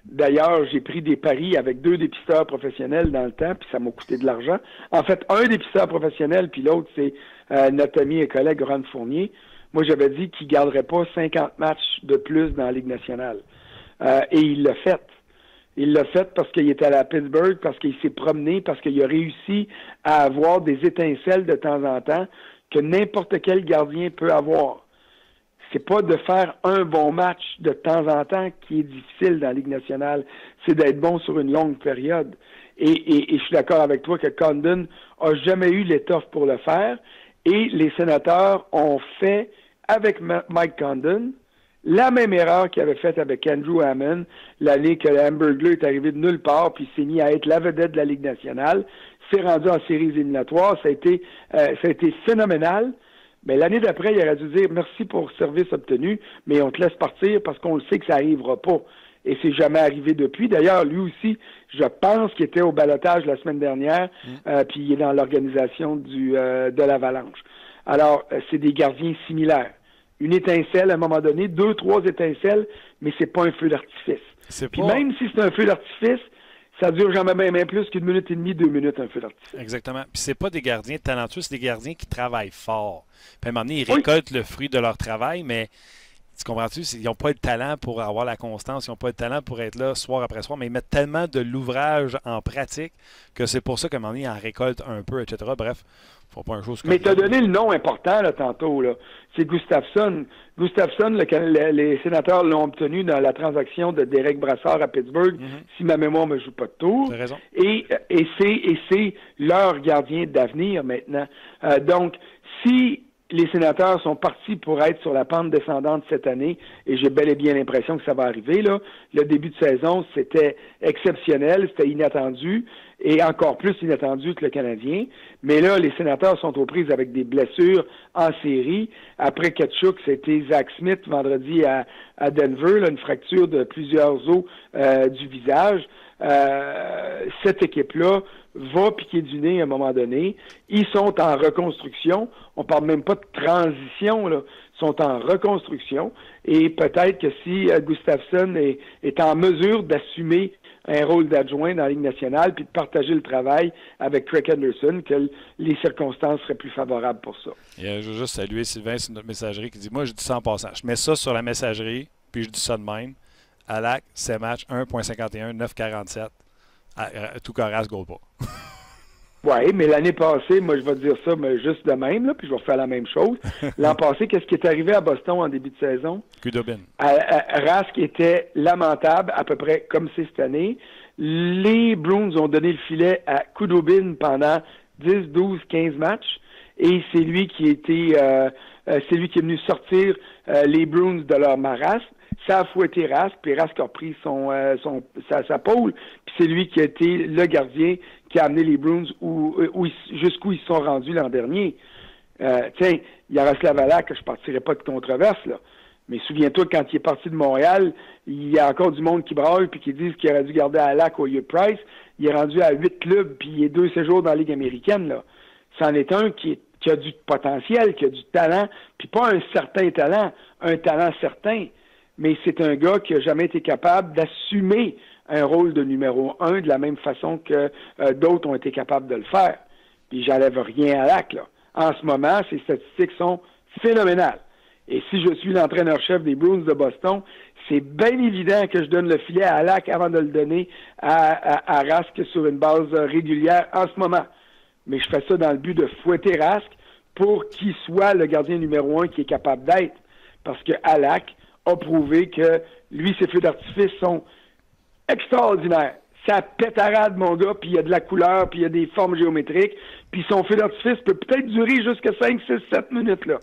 [SPEAKER 3] D'ailleurs, j'ai pris des paris avec 2 dépisteurs professionnels dans le temps, puis ça m'a coûté de l'argent. En fait, un dépisteur professionnel, puis l'autre, c'est notre ami et collègue Ron Fournier. Moi, j'avais dit qu'il ne garderait pas 50 matchs de plus dans la Ligue nationale. Et il l'a fait. Il l'a fait parce qu'il était allé à Pittsburgh, parce qu'il s'est promené, parce qu'il a réussi à avoir des étincelles de temps en temps que n'importe quel gardien peut avoir. c'est pas de faire un bon match de temps en temps qui est difficile dans la Ligue nationale. C'est d'être bon sur une longue période. Et je suis d'accord avec toi que Condon a jamais eu l'étoffe pour le faire. Et les Sénateurs ont fait, avec Mike Condon, la même erreur qu'ils avaient faite avec Andrew Hammond, l'année que Hamburglar est arrivé de nulle part puis s'est mis à être la vedette de la Ligue nationale, s'est rendu en séries éliminatoires, ça a été phénoménal. Mais l'année d'après, il aurait dû dire merci pour le service obtenu, mais on te laisse partir parce qu'on le sait que ça n'arrivera pas. Et c'est jamais arrivé depuis. D'ailleurs, lui aussi, je pense qu'il était au ballottage la semaine dernière, puis il est dans l'organisation de l'Avalanche. Alors, c'est des gardiens similaires. Une étincelle à un moment donné, 2, 3 étincelles, mais c'est pas un feu d'artifice. Puis même si c'est un feu d'artifice, ça dure jamais même plus qu'une minute et demie, 2 minutes, un feu d'artifice.
[SPEAKER 1] Exactement. Puis c'est pas des gardiens talentueux, c'est des gardiens qui travaillent fort. Puis à un moment donné, ils récoltent le fruit de leur travail, mais tu comprends-tu? Ils n'ont pas le talent pour avoir la constance, ils n'ont pas le talent pour être là soir après soir, mais ils mettent tellement de l'ouvrage en pratique que c'est pour ça qu'à un moment donné, ils en récoltent un peu, etc. Bref, faut pas une chose comme
[SPEAKER 3] mais tu as donné le nom important là, tantôt. Là. C'est Gustafsson. Gustafsson, les Sénateurs l'ont obtenu dans la transaction de Derek Brassard à Pittsburgh, si ma mémoire me joue pas de tour.
[SPEAKER 1] T'as raison.
[SPEAKER 3] Et c'est leur gardien d'avenir maintenant. Donc, si les Sénateurs sont partis pour être sur la pente descendante cette année, et j'ai bel et bien l'impression que ça va arriver, là. Le début de saison, c'était exceptionnel, c'était inattendu, et encore plus inattendu que le Canadien. Mais là, les Sénateurs sont aux prises avec des blessures en série. Après Tkachuk, c'était Zach Smith vendredi à Denver, là, une fracture de plusieurs os du visage. Cette équipe-là va piquer du nez à un moment donné. Ils sont en reconstruction. On parle même pas de transition, là. Ils sont en reconstruction. Et peut-être que si Gustafsson est en mesure d'assumer un rôle d'adjoint dans la Ligue nationale puis de partager le travail avec Craig Anderson, que les circonstances seraient plus favorables pour ça.
[SPEAKER 1] Et, je veux juste saluer Sylvain sur notre messagerie qui dit « Moi, je dis ça en passant. Je mets ça sur la messagerie, puis je dis ça de même. Alak, c'est match 1.51, 9.47. Tout Carras, goal pas. »
[SPEAKER 3] Oui, mais l'année passée, moi, je vais te dire ça, mais juste de même, là, puis je vais refaire la même chose. L'an passé, qu'est-ce qui est arrivé à Boston en début de saison?
[SPEAKER 1] Kudobin.
[SPEAKER 3] Rask était lamentable, à peu près comme c'est cette année. Les Bruins ont donné le filet à Kudobin pendant 10, 12, 15 matchs, et c'est lui qui est venu sortir les Bruins de leur marasme. Ça a fouetté Rask, puis Rask a pris sa pôle, puis c'est lui qui a été le gardien qui a amené les Bruins jusqu'où ils se sont rendus l'an dernier. Tiens, Yaroslav Halak, je ne partirai pas de controverse, là. Mais souviens-toi, quand il est parti de Montréal, il y a encore du monde qui braille puis qui disent qu'il aurait dû garder Halak au lieu de Price. Il est rendu à 8 clubs, puis il est 2 séjours dans la Ligue américaine, là. C'en est un qui a du potentiel, qui a du talent, puis pas un certain talent, un talent certain. Mais c'est un gars qui n'a jamais été capable d'assumer un rôle de numéro 1 de la même façon que d'autres ont été capables de le faire. Puis j'enlève rien à Halak, là. En ce moment, ses statistiques sont phénoménales. Et si je suis l'entraîneur-chef des Bruins de Boston, c'est bien évident que je donne le filet à Halak avant de le donner à Rask sur une base régulière en ce moment. Mais je fais ça dans le but de fouetter Rask pour qu'il soit le gardien numéro 1 qui est capable d'être. Parce que Halak a prouvé que lui, ses feux d'artifice sont extraordinaires. Ça pétarade, mon gars, puis il y a de la couleur, puis il y a des formes géométriques, puis son feu d'artifice peut peut-être durer jusqu'à 5, 6, 7 minutes, là.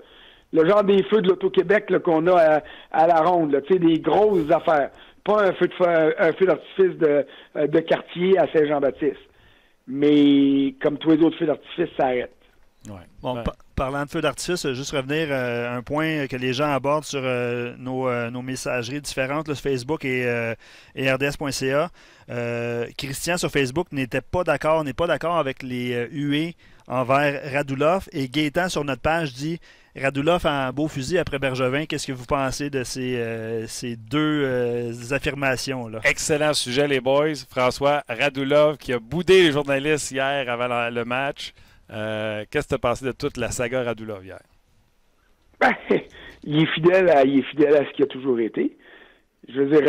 [SPEAKER 3] Le genre des feux de l'Auto-Québec là, qu'on a à la ronde, là, tu sais, des grosses affaires. Pas un feu d'artifice de quartier à Saint-Jean-Baptiste. Mais comme tous les autres feux d'artifice, ça arrête.
[SPEAKER 2] Ouais. Bon, parlant de feux d'artifice, juste revenir à un point que les gens abordent sur nos messageries différentes, là, sur Facebook et RDS.ca. Christian sur Facebook n'est pas d'accord avec les huées envers Radulov. Et Gaétan sur notre page dit Radulov a un beau fusil après Bergevin. Qu'est-ce que vous pensez de ces deux affirmations-là? Excellent sujet, les boys. François, Radulov qui a boudé les journalistes hier avant le match. Qu'est-ce que tu as pensé de toute la saga Radulov hier?
[SPEAKER 3] Ben, il est fidèle à ce qu'il a toujours été. Je veux dire,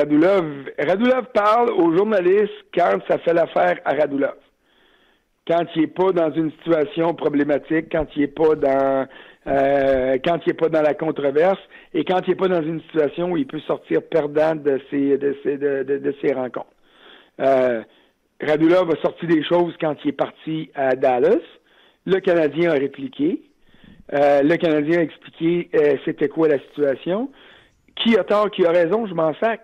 [SPEAKER 3] Radulov parle aux journalistes quand ça fait l'affaire à Radulov. Quand il n'est pas dans une situation problématique, quand il n'est pas dans quand il n'est pas dans la controverse et quand il n'est pas dans une situation où il peut sortir perdant de ses rencontres. Radulov a sorti des choses quand il est parti à Dallas. Le Canadien a répliqué. Le Canadien a expliqué c'était quoi la situation. Qui a tort, qui a raison, je m'en sac.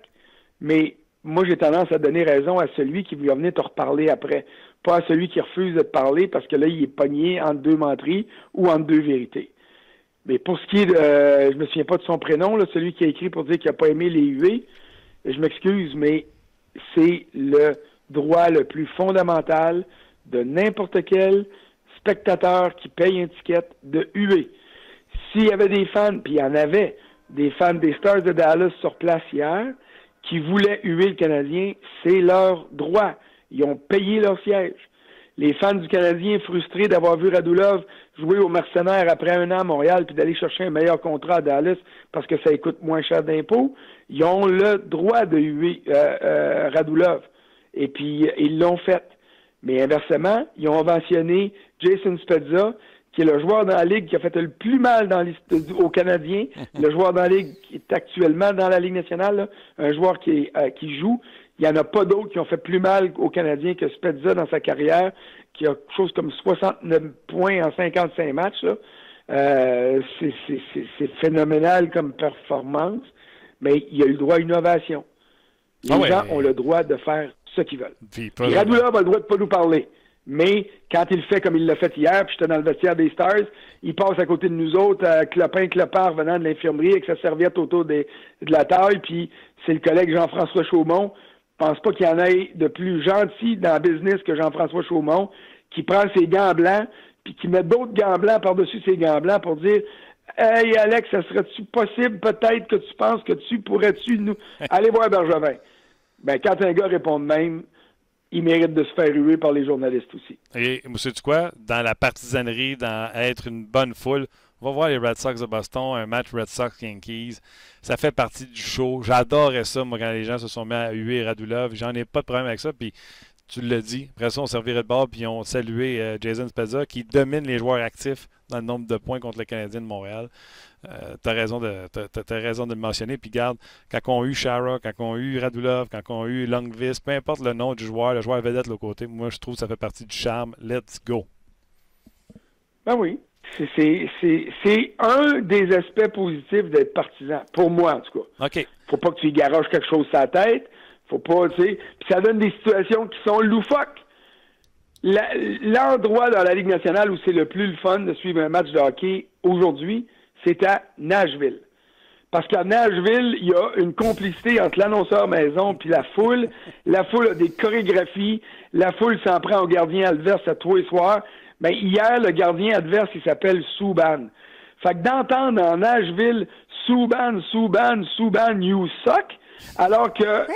[SPEAKER 3] Mais moi, j'ai tendance à donner raison à celui qui va venir te reparler après. Pas à celui qui refuse de te parler parce que là, il est pogné entre deux menteries ou entre deux vérités. Mais pour ce qui est de... je me souviens pas de son prénom, là, celui qui a écrit pour dire qu'il n'a pas aimé les huées, je m'excuse, mais c'est le droit le plus fondamental de n'importe quel spectateur qui paye un ticket de huer. S'il y avait des fans, puis il y en avait, des fans des Stars de Dallas sur place hier, qui voulaient huer le Canadien, c'est leur droit. Ils ont payé leur siège. Les fans du Canadien frustrés d'avoir vu Radulov jouer aux mercenaires après un an à Montréal puis d'aller chercher un meilleur contrat à Dallas parce que ça coûte moins cher d'impôts, ils ont le droit de huer Radulov. Et puis, ils l'ont fait. Mais inversement, ils ont mentionné Jason Spezza, qui est le joueur dans la Ligue qui a fait le plus mal aux Canadiens, le joueur dans la Ligue qui est actuellement dans la Ligue nationale, là, un joueur qui joue. Il n'y en a pas d'autres qui ont fait plus mal aux Canadiens que Spezza dans sa carrière, qui a quelque chose comme 69 points en 55 matchs. Là. C'est phénoménal comme performance, mais il a eu le droit à innovation. Les gens ont le droit de faire ce qu'ils veulent. Puis Radulov a le droit de pas nous parler. Mais quand il fait comme il l'a fait hier, puis j'étais dans le vestiaire des Stars, il passe à côté de nous autres, clopard venant de l'infirmerie avec sa serviette autour de la taille, puis c'est le collègue Jean-François Chaumont. Je pense pas qu'il y en ait de plus gentil dans le business que Jean-François Chaumont, qui prend ses gants blancs, puis qui met d'autres gants blancs par-dessus ses gants blancs pour dire « Hey Alex, ça serait-tu possible peut-être que tu penses que tu pourrais-tu nous aller voir Bergevin? » Ben, quand un gars répond de même, il mérite de se faire huer par les journalistes aussi.
[SPEAKER 1] Et, sais-tu quoi? Dans la partisanerie, dans être une bonne foule, on va voir les Red Sox de Boston, un match Red Sox-Yankees. Ça fait partie du show. J'adorais ça, moi, quand les gens se sont mis à huer Radulov. J'en ai pas de problème avec ça. Puis, tu l'as dit. Après ça, on servirait de bord puis on salué Jason Spezza qui domine les joueurs actifs dans le nombre de points contre le Canadien de Montréal. T'as raison de le mentionner. Puis garde, quand on a eu Chara, quand on a eu Radulov, quand on a eu Lundqvist, peu importe le nom du joueur, le joueur vedette de l'autre côté, moi je trouve que ça fait partie du charme. Let's go.
[SPEAKER 3] Ben oui. C'est un des aspects positifs d'être partisan. Pour moi, en tout cas.
[SPEAKER 1] OK.
[SPEAKER 3] Faut pas que tu y garoches quelque chose sur la tête. Faut pas, tu sais. Puis ça donne des situations qui sont loufoques. L'endroit dans la Ligue nationale où c'est le plus le fun de suivre un match de hockey aujourd'hui, c'est à Nashville. Parce qu'à Nashville, il y a une complicité entre l'annonceur maison puis la foule. La foule a des chorégraphies. La foule s'en prend au gardien adverse à tous les soirs. Ben, hier, le gardien adverse, il s'appelle Subban. Fait que d'entendre en Nashville Subban, you suck, alors que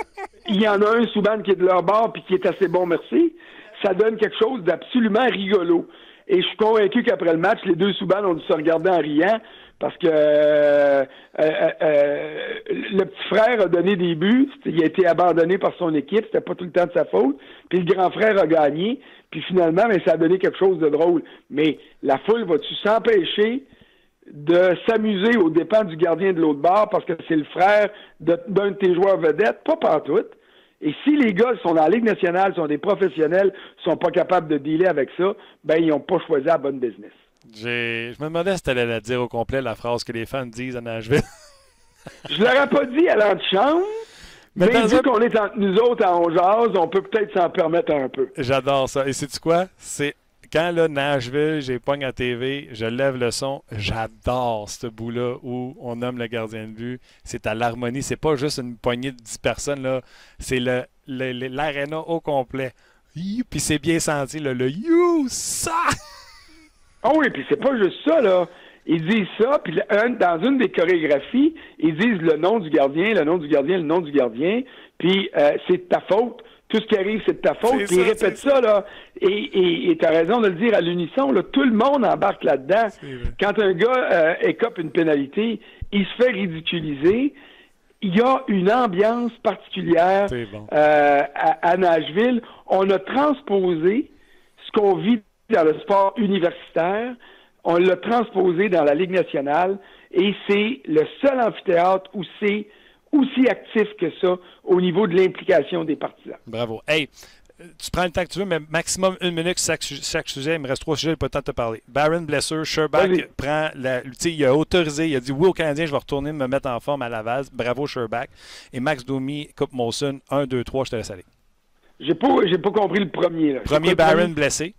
[SPEAKER 3] il y en a un Subban qui est de leur bord puis qui est assez bon, merci, ça donne quelque chose d'absolument rigolo. Et je suis convaincu qu'après le match, les deux Subban ont dû se regarder en riant parce que le petit frère a donné des buts, il a été abandonné par son équipe, c'était pas tout le temps de sa faute, puis le grand frère a gagné, puis finalement, ben, ça a donné quelque chose de drôle. Mais la foule va-tu s'empêcher de s'amuser aux dépens du gardien de l'autre bord parce que c'est le frère d'un de tes joueurs vedettes? Pas pantoute. Et si les gars sont dans la Ligue nationale, sont des professionnels, sont pas capables de dealer avec ça, ben ils n'ont pas choisi la bonne business.
[SPEAKER 1] Je me demandais si tu allais la dire au complet, la phrase que les fans disent à Nashville.
[SPEAKER 3] Je l'aurais pas dit à l'antichambre, mais vu qu'on est entre nous autres à 11 jase, on peut peut-être s'en permettre un peu.
[SPEAKER 1] J'adore ça. Et sais-tu quoi? C'est quand là, Nashville, j'ai pogne à TV, je lève le son, j'adore ce bout-là où on nomme le gardien de but. C'est à l'harmonie. C'est pas juste une poignée de 10 personnes, là. C'est l'aréna au complet. Puis c'est bien senti, là, le « You, ça! »
[SPEAKER 3] Ah oui, puis c'est pas juste ça, là. Ils disent ça, puis dans une des chorégraphies, ils disent le nom du gardien, le nom du gardien, le nom du gardien, puis c'est de ta faute. Tout ce qui arrive, c'est de ta faute. Puis ils répètent ça, là. Et tu as raison de le dire à l'unisson, là. Tout le monde embarque là-dedans. Quand un gars écope une pénalité, il se fait ridiculiser. Il y a une ambiance particulière à Nashville. On a transposé ce qu'on vit dans le sport universitaire on l'a transposé dans la Ligue nationale et c'est le seul amphithéâtre où c'est aussi actif que ça au niveau de l'implication des partisans.
[SPEAKER 1] Bravo. Hey, tu prends le temps que tu veux, mais maximum 1 minute chaque sujet. Il me reste 3 sujets, j'ai pas le temps de te parler. Barron, blessure, Sherbach prend il a autorisé, il a dit oui aux Canadiens, je vais retourner me mettre en forme à Laval. Bravo Sherbach. Et Max Domi, Coupe Molson, 1, 2, 3, je te laisse aller.
[SPEAKER 3] J'ai pas compris le premier. Là.
[SPEAKER 1] Premier, Barron blessé.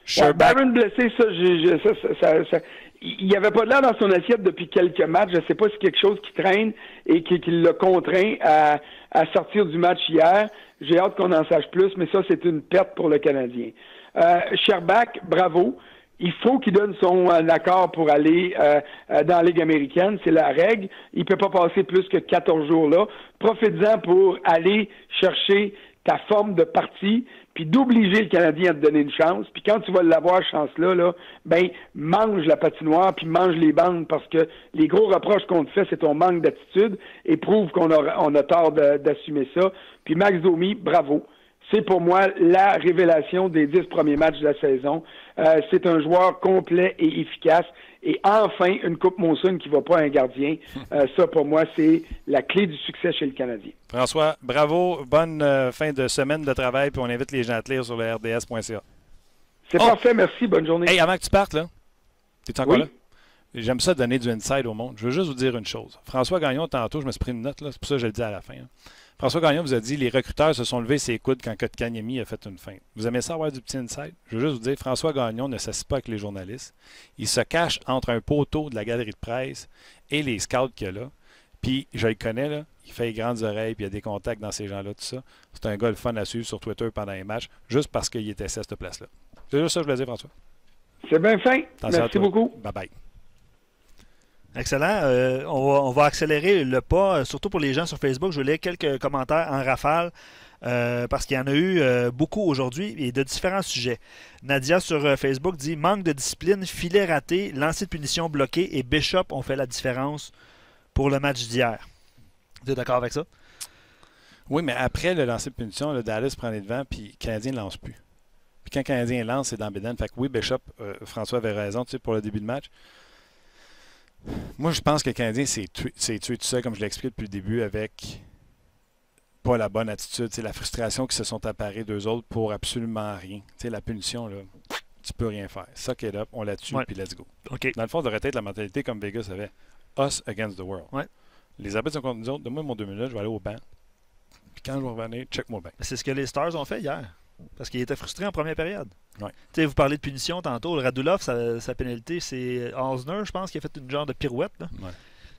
[SPEAKER 3] Sherbach. Barron blessé, ça il n'y avait pas de l'air dans son assiette depuis quelques matchs. Je ne sais pas si c'est quelque chose qui traîne et qui l'a contraint à sortir du match hier. J'ai hâte qu'on en sache plus, mais ça, c'est une perte pour le Canadien. Sherbach, bravo. Il faut qu'il donne son accord pour aller dans la Ligue américaine. C'est la règle. Il ne peut pas passer plus que 14 jours là. Profite-en pour aller chercher ta forme de partie, puis d'obliger le Canadien à te donner une chance. Puis quand tu vas l'avoir, chance-là, ben mange la patinoire, puis mange les bandes, parce que les gros reproches qu'on te fait, c'est ton manque d'attitude, et prouve qu'on a tort d'assumer ça. Puis Max Domi, bravo. C'est pour moi la révélation des 10 premiers matchs de la saison. C'est un joueur complet et efficace. Et enfin, une Coupe Molson qui ne va pas à un gardien. Ça, pour moi, c'est la clé du succès chez le Canadien.
[SPEAKER 1] François, bravo. Bonne fin de semaine de travail. Puis on invite les gens à te lire sur le rds.ca.
[SPEAKER 3] C'est parfait. Merci. Bonne journée.
[SPEAKER 1] Hey, avant que tu partes, là, t'es encore là? J'aime ça donner du inside au monde. Je veux juste vous dire une chose. François Gagnon, tantôt, je me suis pris une note, là, c'est pour ça que je le dis à la fin. Hein. François Gagnon vous a dit les recruteurs se sont levés ses coudes quand Kotkaniemi a fait une feinte. Vous aimez ça avoir du petit inside? Je veux juste vous dire, François Gagnon ne s'assied pas avec les journalistes. Il se cache entre un poteau de la galerie de presse et les scouts qu'il y a là. Puis, je le connais, là. Il fait les grandes oreilles, puis il y a des contacts dans ces gens-là, tout ça. C'est un gars le fun à suivre sur Twitter pendant les matchs, juste parce qu'il était à cette place-là. C'est juste ça que je voulais dire, François.
[SPEAKER 3] C'est bien fin. Merci beaucoup.
[SPEAKER 1] Bye-bye.
[SPEAKER 2] Excellent. On va accélérer le pas, surtout pour les gens sur Facebook. Je vais lire quelques commentaires en rafale parce qu'il y en a eu beaucoup aujourd'hui et de différents sujets. Nadia sur Facebook dit « Manque de discipline, filet raté, lancer de punition bloqué et Bishop ont fait la différence pour le match d'hier. » Tu es d'accord avec ça?
[SPEAKER 1] Oui, mais après le lancer de punition, le Dallas prend les devants puis le Canadien ne lance plus. Puis quand le Canadien lance, c'est dans Bédane. Fait que oui, Bishop, François avait raison pour le début de match. Moi, je pense que le Canadien s'est tué tout ça, comme je l'ai expliqué depuis le début, avec pas la bonne attitude. La frustration qui se sont apparées d'eux autres pour absolument rien. La punition, là, tu peux rien faire. Suck it up, on la tue, puis let's go.
[SPEAKER 2] Okay.
[SPEAKER 1] Dans le fond, ça devrait être la mentalité comme Vegas avait. Us against the world.
[SPEAKER 2] Ouais.
[SPEAKER 1] Les arbitres sont contre nous autres. Donne-moi mon 2 minutes, je vais aller au banc. Puis quand je vais revenir, check-moi bien.
[SPEAKER 2] C'est ce que les Stars ont fait hier. Parce qu'il était frustré en première période.
[SPEAKER 1] Ouais.
[SPEAKER 2] Vous parlez de punition tantôt. Le Radulov, sa pénalité, c'est Osner, je pense, qui a fait une genre de pirouette. Là.
[SPEAKER 1] Ouais.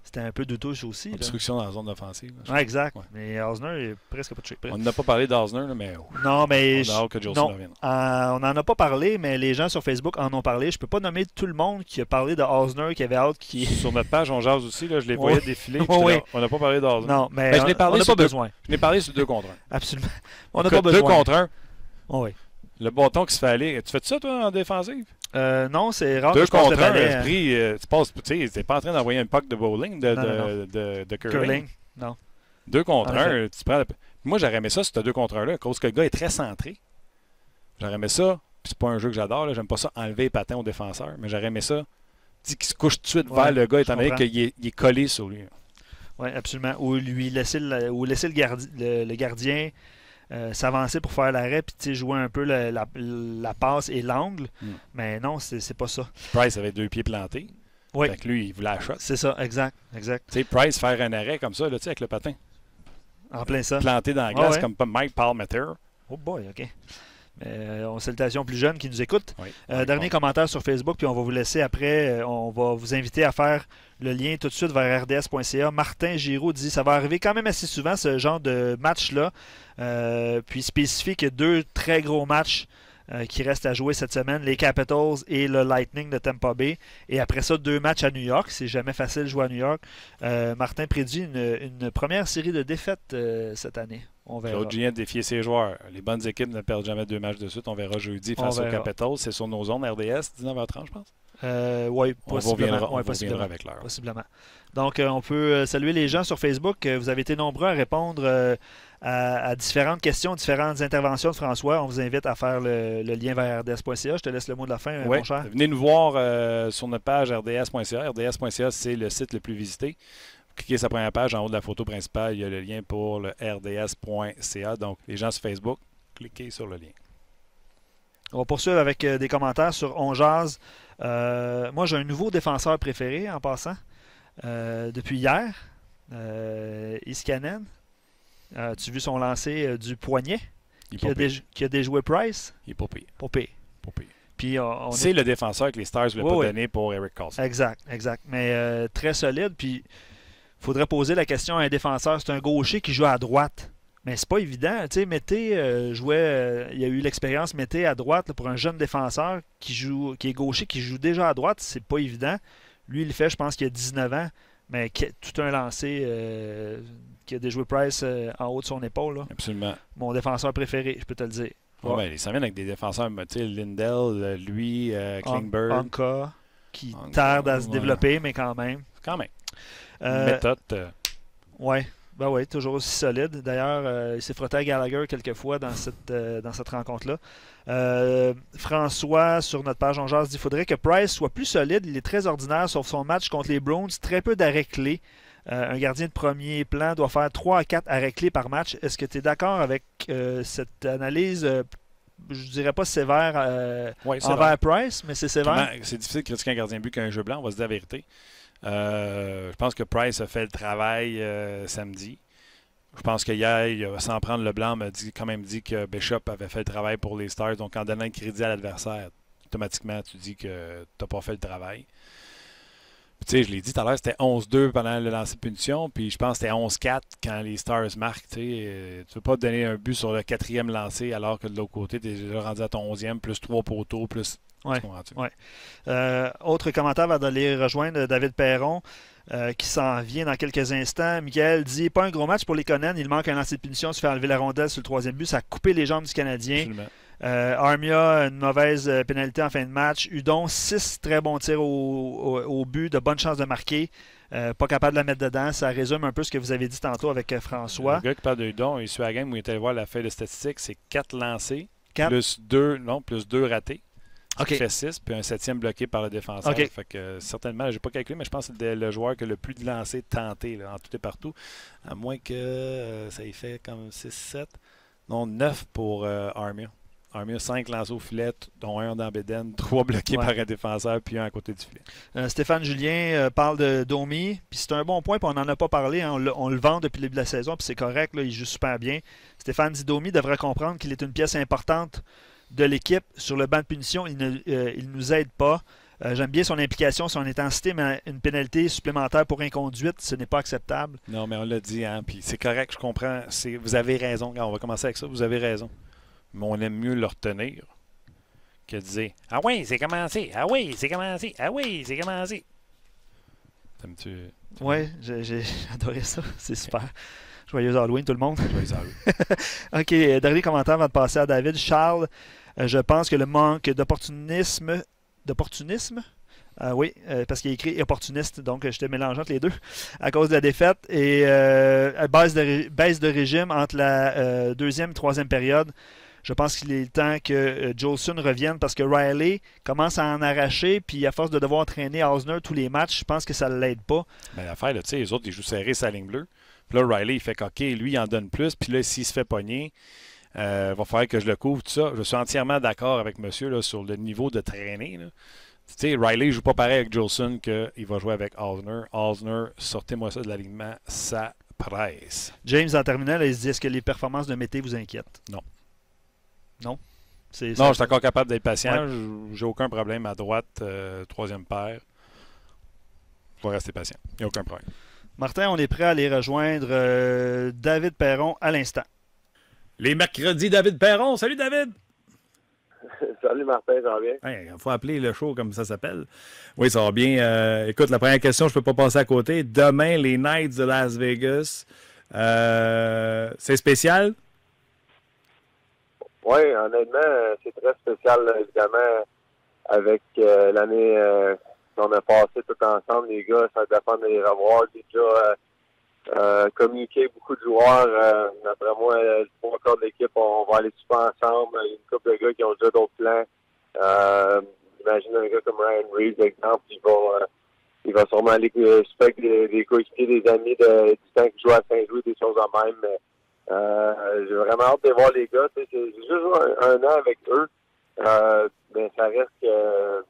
[SPEAKER 2] C'était un peu douteux aussi.
[SPEAKER 1] Obstruction dans la zone offensive.
[SPEAKER 2] Oui, exact. Ouais. Mais Osner est presque pas touché.
[SPEAKER 1] On n'a pas parlé d'Osner, mais...
[SPEAKER 2] Non, mais...
[SPEAKER 1] On a hâte que Jolson revienne.
[SPEAKER 2] On n'en a pas parlé, mais les gens sur Facebook en ont parlé. Je peux pas nommer tout le monde qui a parlé de Osner, qui avait hâte qui...
[SPEAKER 1] Sur notre page, on jase aussi. Là, je les voyais défiler.
[SPEAKER 2] Oui.
[SPEAKER 1] On n'a pas parlé d'Osner.
[SPEAKER 2] Non, mais
[SPEAKER 1] je n'ai parlé
[SPEAKER 2] on n'a pas besoin.
[SPEAKER 1] Je n'ai parlé sur 2 contre 1.
[SPEAKER 2] Absolument. On n'a pas besoin.
[SPEAKER 1] 2 contre 1.
[SPEAKER 2] Oh, oui.
[SPEAKER 1] Le bâton qui se fait aller. Tu fais ça, toi, en défensive?
[SPEAKER 2] Non, c'est rare.
[SPEAKER 1] 2 contre 1, esprit. Tu passes, tu n'es pas en train d'envoyer un puck de bowling, de curling.
[SPEAKER 2] Non.
[SPEAKER 1] 2 contre 1, tu prends. Moi, j'aurais aimé ça, ce 2 contre 1-là, à cause que le gars est très centré. J'aurais aimé ça, puis c'est pas un jeu que j'adore, j'aime pas ça enlever les patins au défenseur, mais j'aurais aimé ça, qu'il se couche tout de suite vers le gars, étant donné qu'il est collé sur lui.
[SPEAKER 2] Oui, absolument. Ou lui laisser le gardien. S'avancer pour faire l'arrêt puis jouer un peu la passe et l'angle. Mais non, c'est pas ça.
[SPEAKER 1] Price avait 2 pieds plantés.
[SPEAKER 2] Oui.
[SPEAKER 1] Fait que lui, il voulait la shot.
[SPEAKER 2] C'est ça, exact.
[SPEAKER 1] Price faire un arrêt comme ça, là, avec le patin.
[SPEAKER 2] En plein ça.
[SPEAKER 1] Planté dans la glace comme Mike Palmater.
[SPEAKER 2] Oh boy, OK. Salutations plus jeunes qui nous écoutent.
[SPEAKER 1] Oui.
[SPEAKER 2] Dernier commentaire sur Facebook, puis on va vous laisser après. On va vous inviter à faire le lien tout de suite vers rds.ca. Martin Giraud dit ça va arriver quand même assez souvent, ce genre de match-là. Puis spécifie qu'il y a 2 très gros matchs qui restent à jouer cette semaine, les Capitals et le Lightning de Tampa Bay. Et après ça, 2 matchs à New York. C'est jamais facile de jouer à New York. Martin prédit une première série de défaites cette année. On verra.
[SPEAKER 1] Claude Julien défier ses joueurs. Les bonnes équipes ne perdent jamais 2 matchs de suite. On verra jeudi face aux Capitals. C'est sur nos zones RDS, 19h30, je pense.
[SPEAKER 2] Oui, possiblement.
[SPEAKER 1] On reviendra avec l'heure.
[SPEAKER 2] Possiblement. Donc, on peut saluer les gens sur Facebook. Vous avez été nombreux à répondre à différentes questions, différentes interventions de François. On vous invite à faire le lien vers rds.ca. Je te laisse le mot de la fin, mon cher.
[SPEAKER 1] Venez nous voir sur notre page rds.ca. rds.ca, c'est le site le plus visité. Cliquez sur la première page, en haut de la photo principale, il y a le lien pour le rds.ca. Donc, les gens sur Facebook, cliquez sur le lien.
[SPEAKER 2] On va poursuivre avec des commentaires sur On Jase. Moi, j'ai un nouveau défenseur préféré, en passant, depuis hier. Iskanen. As-tu vu son lancer du poignet qui a déjoué Price?
[SPEAKER 1] Il est pas pire.
[SPEAKER 2] Pas pire. Puis
[SPEAKER 1] c'est le défenseur que les Stars ne voulaient pas donner pour Erik Karlsson.
[SPEAKER 2] Exact. Mais très solide. Puis il faudrait poser la question à un défenseur. C'est un gaucher qui joue à droite. Mais c'est pas évident. Tu sais, Mété jouait. Il y a eu l'expérience Mété à droite là, pour un jeune défenseur qui est gaucher, qui joue déjà à droite. C'est pas évident. Lui, il le fait, je pense qu'il a 19 ans. Mais tout un lancé qui a déjoué Price en haut de son épaule. Là.
[SPEAKER 1] Absolument.
[SPEAKER 2] Mon défenseur préféré, je peux te le dire.
[SPEAKER 1] Ouais. Ben, ça vient avec des défenseurs, tu sais, Lindell, lui, Klingberg.
[SPEAKER 2] Anka, qui tarde à se développer, mais quand même.
[SPEAKER 1] Quand même. Méthode.
[SPEAKER 2] Ouais. Ben oui, toujours aussi solide. D'ailleurs, il s'est frotté à Gallagher quelques fois dans cette rencontre-là. François, sur notre page On Jase, dit qu'il faudrait que Price soit plus solide. Il est très ordinaire sauf son match contre les Bruins. Très peu d'arrêts clés. Un gardien de premier plan doit faire 3 à 4 arrêts clés par match. Est-ce que tu es d'accord avec cette analyse, je dirais pas sévère envers Price, mais c'est sévère?
[SPEAKER 1] C'est difficile de critiquer un gardien de but qu'un jeu blanc, on va se dire la vérité. Je pense que Price a fait le travail samedi. Je pense qu'hier, sans prendre le blanc, m'a quand même dit que Bishop avait fait le travail pour les Stars. Donc, en donnant un crédit à l'adversaire, automatiquement, tu dis que tu n'as pas fait le travail. Tu sais, je l'ai dit tout à l'heure, c'était 11-2 pendant le lancer de punition. Puis je pense que c'était 11-4 quand les Stars marquent. Tu ne peux pas te donner un but sur le 4e lancé alors que de l'autre côté, tu es déjà rendu à ton 11e, plus 3 poteaux, plus...
[SPEAKER 2] Ouais. Autre commentaire va aller rejoindre David Perron qui s'en vient dans quelques instants. Michael dit pas un gros match pour les Conan. Il manque un lancer de punition, se fait enlever la rondelle sur le 3e but. Ça a coupé les jambes du Canadien. Armia, une mauvaise pénalité en fin de match. Hudon, 6 très bons tirs au but, de bonnes chances de marquer. Pas capable de la mettre dedans. Ça résume un peu ce que vous avez dit tantôt avec François.
[SPEAKER 1] Le gars qui parle de Hudon, il suit la game où il était allé voir la feuille de statistiques. C'est 4 lancés,
[SPEAKER 2] 4.
[SPEAKER 1] plus 2 ratés. Okay. Fait 6, puis un 7e bloqué par le défenseur.
[SPEAKER 2] Okay.
[SPEAKER 1] Fait que certainement, je n'ai pas calculé, mais je pense que c'est le joueur qui a le plus de lancers tentés là, en tout et partout. À moins que ça y fait comme 6-7. Non, 9 pour Armia. Armia, 5 lancers au filet, dont un dans Bédène, 3 bloqués par un défenseur, puis un à côté du filet.
[SPEAKER 2] Stéphane Julien parle de Domi, puis c'est un bon point, puis on n'en a pas parlé. Hein, on le vend depuis le début de la saison, puis c'est correct, là, il joue super bien. Stéphane dit Domi devrait comprendre qu'il est une pièce importante de l'équipe. Sur le banc de punition, il ne nous aide pas. J'aime bien son implication, son intensité, mais une pénalité supplémentaire pour inconduite, ce n'est pas acceptable.
[SPEAKER 1] Non, mais on l'a dit, hein, puis c'est correct, je comprends. Vous avez raison. On va commencer avec ça. Vous avez raison. Mais on aime mieux le retenir que de dire « Ah oui, c'est commencé! Ah oui, c'est commencé! Ah oui, c'est commencé! » T'aimes-tu?
[SPEAKER 2] Oui, j'ai adoré ça. C'est super. Joyeux Halloween, tout le monde.
[SPEAKER 1] Joyeux Halloween.
[SPEAKER 2] OK, dernier commentaire avant de passer à David. Charles, je pense que le manque d'opportunisme... D'opportunisme? Oui, parce qu'il est écrit opportuniste, donc je te mélange entre les deux, à cause de la défaite, et baisse de régime entre la 2e et 3e période. Je pense qu'il est temps que Jolson revienne parce que Riley commence à en arracher, puis à force de devoir traîner Osner tous les matchs, je pense que ça ne l'aide pas.
[SPEAKER 1] Ben, l'affaire, tu sais, les autres, ils jouent serré sa ligne bleue. Puis là, Riley, il fait qu'OK, lui, il en donne plus. Puis là, s'il se fait pogner, va falloir que je le couvre, tout ça. Je suis entièrement d'accord avec monsieur là, sur le niveau de traîner. Là. Tu sais, Riley ne joue pas pareil avec Jolson qu'il va jouer avec Osner. Osner, sortez-moi ça de l'alignement, ça presse.
[SPEAKER 2] James, en terminant, il se dit, est-ce que les performances de Mété vous inquiètent?
[SPEAKER 1] Non.
[SPEAKER 2] Non?
[SPEAKER 1] Non, je suis encore capable d'être patient. Ouais. J'ai aucun problème à droite, 3e paire. Je vais rester patient. Il n'y a aucun problème.
[SPEAKER 2] Martin, on est prêt à aller rejoindre David Perron à l'instant.
[SPEAKER 1] Les mercredis, David Perron. Salut, David!
[SPEAKER 4] Salut, Martin, ça va bien?
[SPEAKER 1] Il faut appeler le show comme ça s'appelle. Oui, ça va bien. Écoute, la première question, je ne peux pas passer à côté. Demain, les Knights de Las Vegas. C'est spécial?
[SPEAKER 4] Oui, honnêtement, c'est très spécial, évidemment, avec l'année qu'on a passée tout ensemble. Les gars, ça dépend de les revoir. Déjà, communiquer beaucoup de joueurs. D'après moi, le 3/4 de l'équipe, on va aller super ensemble. Il y a une couple de gars qui ont déjà d'autres plans. Imagine un gars comme Ryan Reeves, par exemple, il va sûrement aller super avec des coéquipiers, des amis du temps qu'il joue à Saint-Louis, des choses en même. Mais j'ai vraiment hâte de voir les gars. J'ai juste joué un an avec eux. Mais ça reste que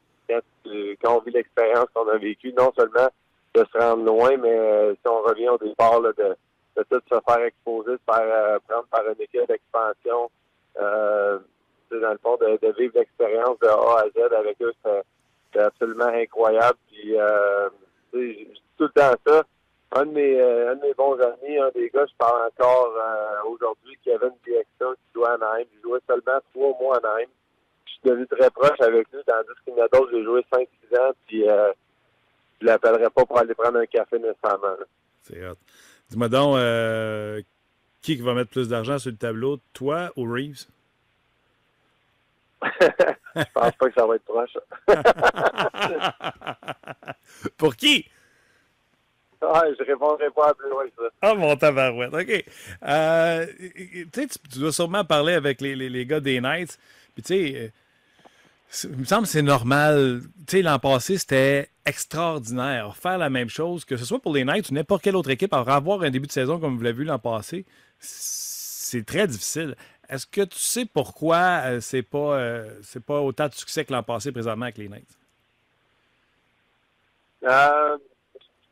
[SPEAKER 4] quand on vit l'expérience qu'on a vécue, non seulement de se rendre loin, mais si on revient au départ là, de tout se faire exposer, de se faire prendre par une équipe d'expansion, dans le fond, de vivre l'expérience de A à Z avec eux, c'est absolument incroyable. Puis, je dis tout le temps ça. Un de mes bons amis, un des gars, je parle encore aujourd'hui, Kevin Bieksa, qui joue à Anaheim. Il jouait seulement 3 mois à Anaheim. Je suis devenu très proche avec lui, tandis qu'il y en a d'autres, j'ai joué 5-6 ans, puis je l'appellerais pas pour aller prendre un café nécessairement. Là.
[SPEAKER 5] C'est hot. Dis-moi donc, qui va mettre plus d'argent sur le tableau, toi ou Reeves?
[SPEAKER 4] Je pense pas que ça va être proche.
[SPEAKER 5] Pour qui?
[SPEAKER 4] Ouais, je répondrai pas à plus loin que ça.
[SPEAKER 5] Ah, mon tabarouette, OK. Tu dois sûrement parler avec les gars des Knights. Puis, tu sais, il me semble que c'est normal. Tu sais, l'an passé, c'était extraordinaire. Faire la même chose, que ce soit pour les Knights ou n'importe quelle autre équipe, avoir un début de saison comme vous l'avez vu l'an passé, c'est très difficile. Est-ce que tu sais pourquoi c'est pas autant de succès que l'an passé présentement avec les Knights?
[SPEAKER 4] Je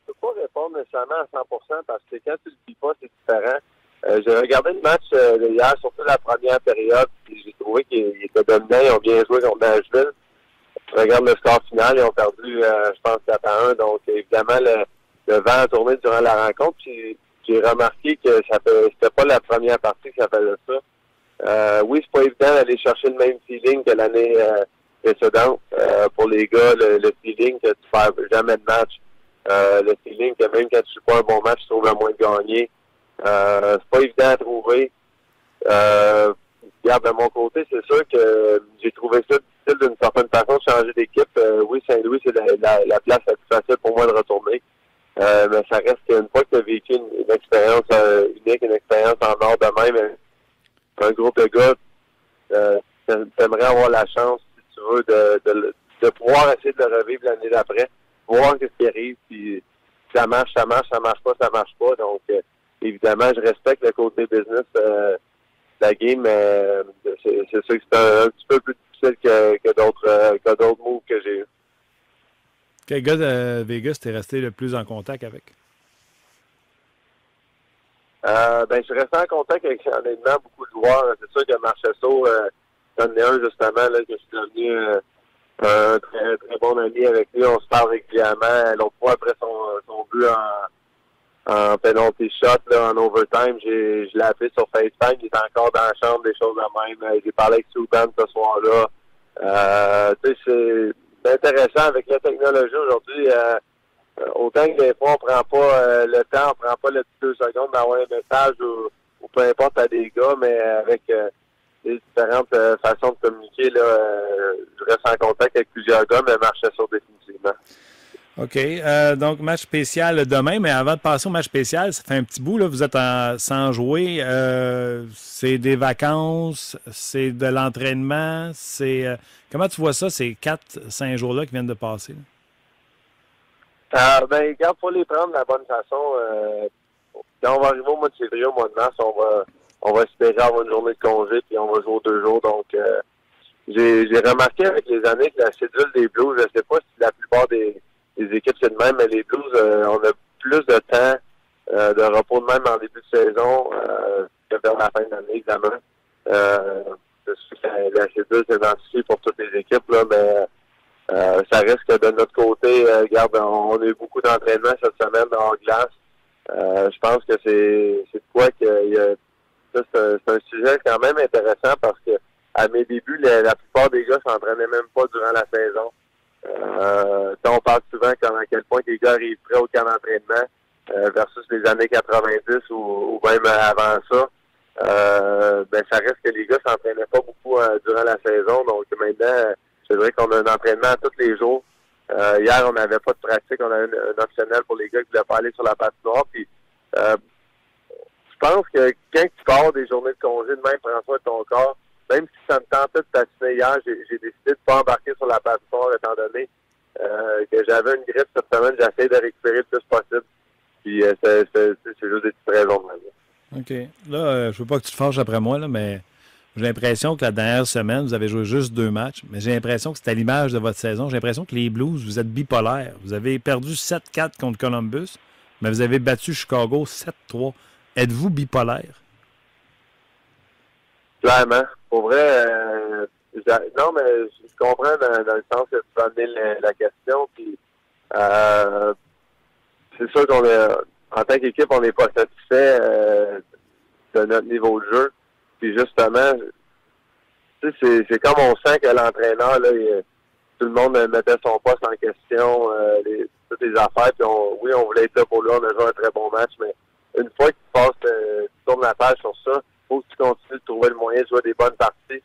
[SPEAKER 4] peux pas répondre nécessairement à 100% parce que quand tu le dis pas, c'est différent. J'ai regardé le match hier, surtout la première période, puis j'ai trouvé qu'ils étaient dominants, ils ont bien joué contre Nashville. Je regarde le score final, ils ont perdu, je pense, 4-1. Donc, évidemment, le vent a tourné durant la rencontre. Puis j'ai remarqué que c'était pas la première partie que ça faisait ça. Oui, c'est pas évident d'aller chercher le même feeling que l'année précédente. Pour les gars, le feeling que tu perds jamais de match. Le feeling que même quand tu joues pas un bon match, tu trouves le moins de gagner. C'est pas évident à trouver. Regarde, de mon côté, c'est sûr que j'ai trouvé ça difficile d'une certaine façon de changer d'équipe. Oui, Saint-Louis, c'est la place la plus facile pour moi de retourner. Mais ça reste qu'une fois que tu as vécu une expérience unique, une expérience en or de même, un groupe de gars, t'aimerais avoir la chance, si tu veux, de pouvoir essayer de le revivre l'année d'après, voir ce qui arrive, puis ça marche pas, ça marche pas. Donc, évidemment, je respecte le côté business de la game, mais c'est sûr que c'est un petit peu plus difficile que d'autres moves que j'ai eu.
[SPEAKER 5] Quel gars de Vegas t'es resté le plus en contact avec?
[SPEAKER 4] Je suis resté en contact avec, honnêtement, beaucoup de joueurs. C'est sûr que Marchesso, c'en est un, justement, là, que je suis devenu un très, très bon ami avec lui. On se parle régulièrement. L'autre fois, après son but en penalty shot, là, en overtime, je l'ai appelé sur FaceTime. Il est encore dans la chambre, des choses de même. J'ai parlé avec Subban ce soir-là. Tu sais, c'est intéressant avec la technologie aujourd'hui. Autant que des fois, on prend pas le temps, on prend pas les 2 secondes d'avoir un message ou peu importe à des gars, mais avec les différentes façons de communiquer, là, je reste en contact avec plusieurs gars, mais Marchesso définitivement.
[SPEAKER 5] OK. Donc, match spécial demain, mais avant de passer au match spécial, ça fait un petit bout, là, vous êtes sans jouer. C'est des vacances, c'est de l'entraînement. Comment tu vois ça, ces 4-5 jours-là qui viennent de passer?
[SPEAKER 4] Regarde, faut les prendre de la bonne façon. Quand on va arriver au mois de février, au mois de mars, on va espérer avoir une journée de congé, puis on va jouer 2 jours. Donc, j'ai remarqué avec les années que la cédule des Blues, je sais pas si la plupart des équipes c'est de même, mais les Blues, on a plus de temps de repos de même en début de saison que vers la fin de l'année, évidemment. La cédule s'est identifiée pour toutes les équipes, là, mais ça reste que de notre côté, regarde, on a eu beaucoup d'entraînement cette semaine en glace. Je pense que c'est de quoi que c'est un sujet quand même intéressant parce que à mes débuts, la plupart des gars s'entraînaient même pas durant la saison. On parle souvent à quel point les gars arrivent prêts au camp d'entraînement versus les années 90 ou même avant ça. Ça reste que les gars s'entraînaient pas beaucoup durant la saison. Donc maintenant, c'est vrai qu'on a un entraînement tous les jours. Hier, on n'avait pas de pratique. On a un optionnel pour les gars qui ne voulaient pas aller sur la patinoire. Puis Je pense que quand tu pars des journées de congé, de même, prends soin de ton corps. Même si ça me tentait de patiner hier, j'ai décidé de ne pas embarquer sur la patinoire étant donné que j'avais une grippe cette semaine. J'ai essayé de récupérer le plus possible. Puis c'est juste des petites raisons.
[SPEAKER 5] OK. Là, je veux pas que tu te fâches après moi, là, mais j'ai l'impression que la dernière semaine, vous avez joué juste 2 matchs, mais j'ai l'impression que c'est à l'image de votre saison. J'ai l'impression que les Blues, vous êtes bipolaires. Vous avez perdu 7-4 contre Columbus, mais vous avez battu Chicago 7-3. Êtes-vous bipolaire?
[SPEAKER 4] Clairement. Pour vrai, non, mais je comprends dans le sens que tu as amené la question. Puis, c'est sûr qu'on est, en tant qu'équipe, on n'est pas satisfait de notre niveau de jeu. Puis justement, tu sais, c'est comme on sent que l'entraîneur, là, tout le monde mettait son poste en question, toutes les affaires. Puis oui, on voulait être là pour lui, on a joué un très bon match, mais une fois que tu tournes la page sur ça, il faut que tu continues de trouver le moyen de jouer des bonnes parties.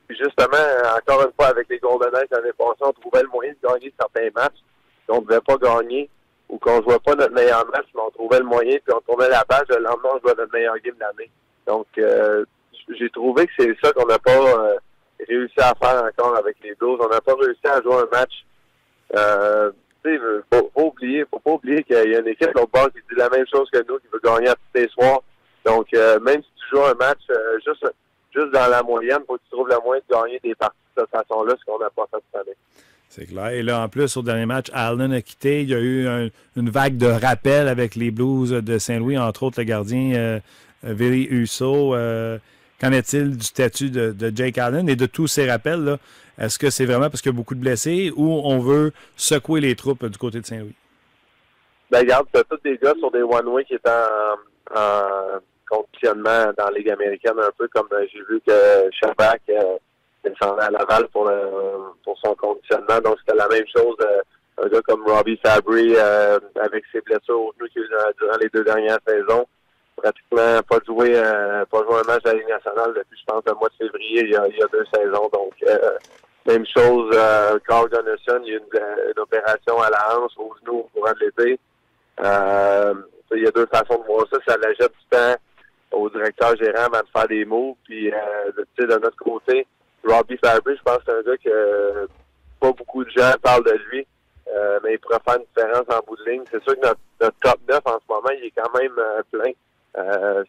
[SPEAKER 4] Puis justement, encore une fois, avec les Golden Knights l'année passée, on trouvait le moyen de gagner certains matchs qu'on ne devait pas gagner ou qu'on ne jouait pas notre meilleur match, mais on trouvait le moyen, puis on tournait la page, le lendemain, on jouait notre meilleur game de l'année. Donc, j'ai trouvé que c'est ça qu'on n'a pas réussi à faire encore avec les Blues. On n'a pas réussi à jouer un match. Tu sais, faut pas oublier qu'il y a une équipe l'autre bord qui dit la même chose que nous, qui veut gagner à tous les soirs. Donc, même si tu joues un match juste dans la moyenne, faut que tu trouves le moyen de gagner des parties de cette façon-là, ce qu'on n'a pas fait cette année.
[SPEAKER 5] C'est clair. Et là, en plus, au dernier match, Allen a quitté. Il y a eu une vague de rappels avec les Blues de Saint-Louis, entre autres le gardien Ville Husso. Qu'en est-il du statut de Jake Allen et de tous ces rappels-là? Est-ce que c'est vraiment parce qu'il y a beaucoup de blessés ou on veut secouer les troupes du côté de Saint-Louis?
[SPEAKER 4] Ben, regarde, t'as tous des gars sur des one-way qui étaient en conditionnement dans la Ligue américaine, un peu comme j'ai vu que Shabak descendait à Laval pour son conditionnement. Donc, c'était la même chose. Un gars comme Robbie Fabry, avec ses blessures au genou qu'il a eu durant les 2 dernières saisons, pratiquement pas joué un match de la Ligue nationale depuis, je pense, le mois de février, il y a 2 saisons. Donc, même chose, Carl Gunnarsson, il y a une opération à la hanche, au genou au courant de l'été. Il y a 2 façons de voir ça. Ça l'achète du temps au directeur gérant avant de faire des mots. Puis, de notre côté, Robbie Fabry, je pense que c'est un gars que pas beaucoup de gens parlent de lui, mais il pourrait faire une différence en bout de ligne. C'est sûr que notre top 9 en ce moment, il est quand même plein.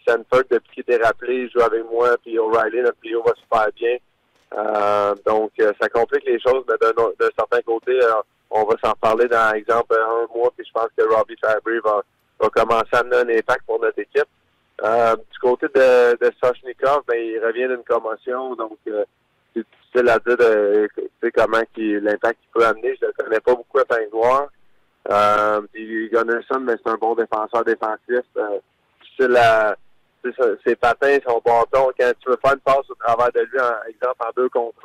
[SPEAKER 4] Sanford, depuis qu'il était rappelé, il joue avec moi, puis O'Reilly, notre trio va super bien. Donc, ça complique les choses, mais d'un certain côté, on va s'en reparler dans, exemple, 1 mois, puis je pense que Robbie Fabry va commencer à amener un impact pour notre équipe. Du côté de Soshnikov, ben, il revient d'une commotion, donc c'est difficile à dire comment l'impact qu'il peut amener. Je ne le connais pas beaucoup à Pingloire. Puis Gunnarsson, mais c'est un bon défenseur défensif. Ses patins, son bâton, quand tu veux faire une passe au travers de lui, exemple en 2 contre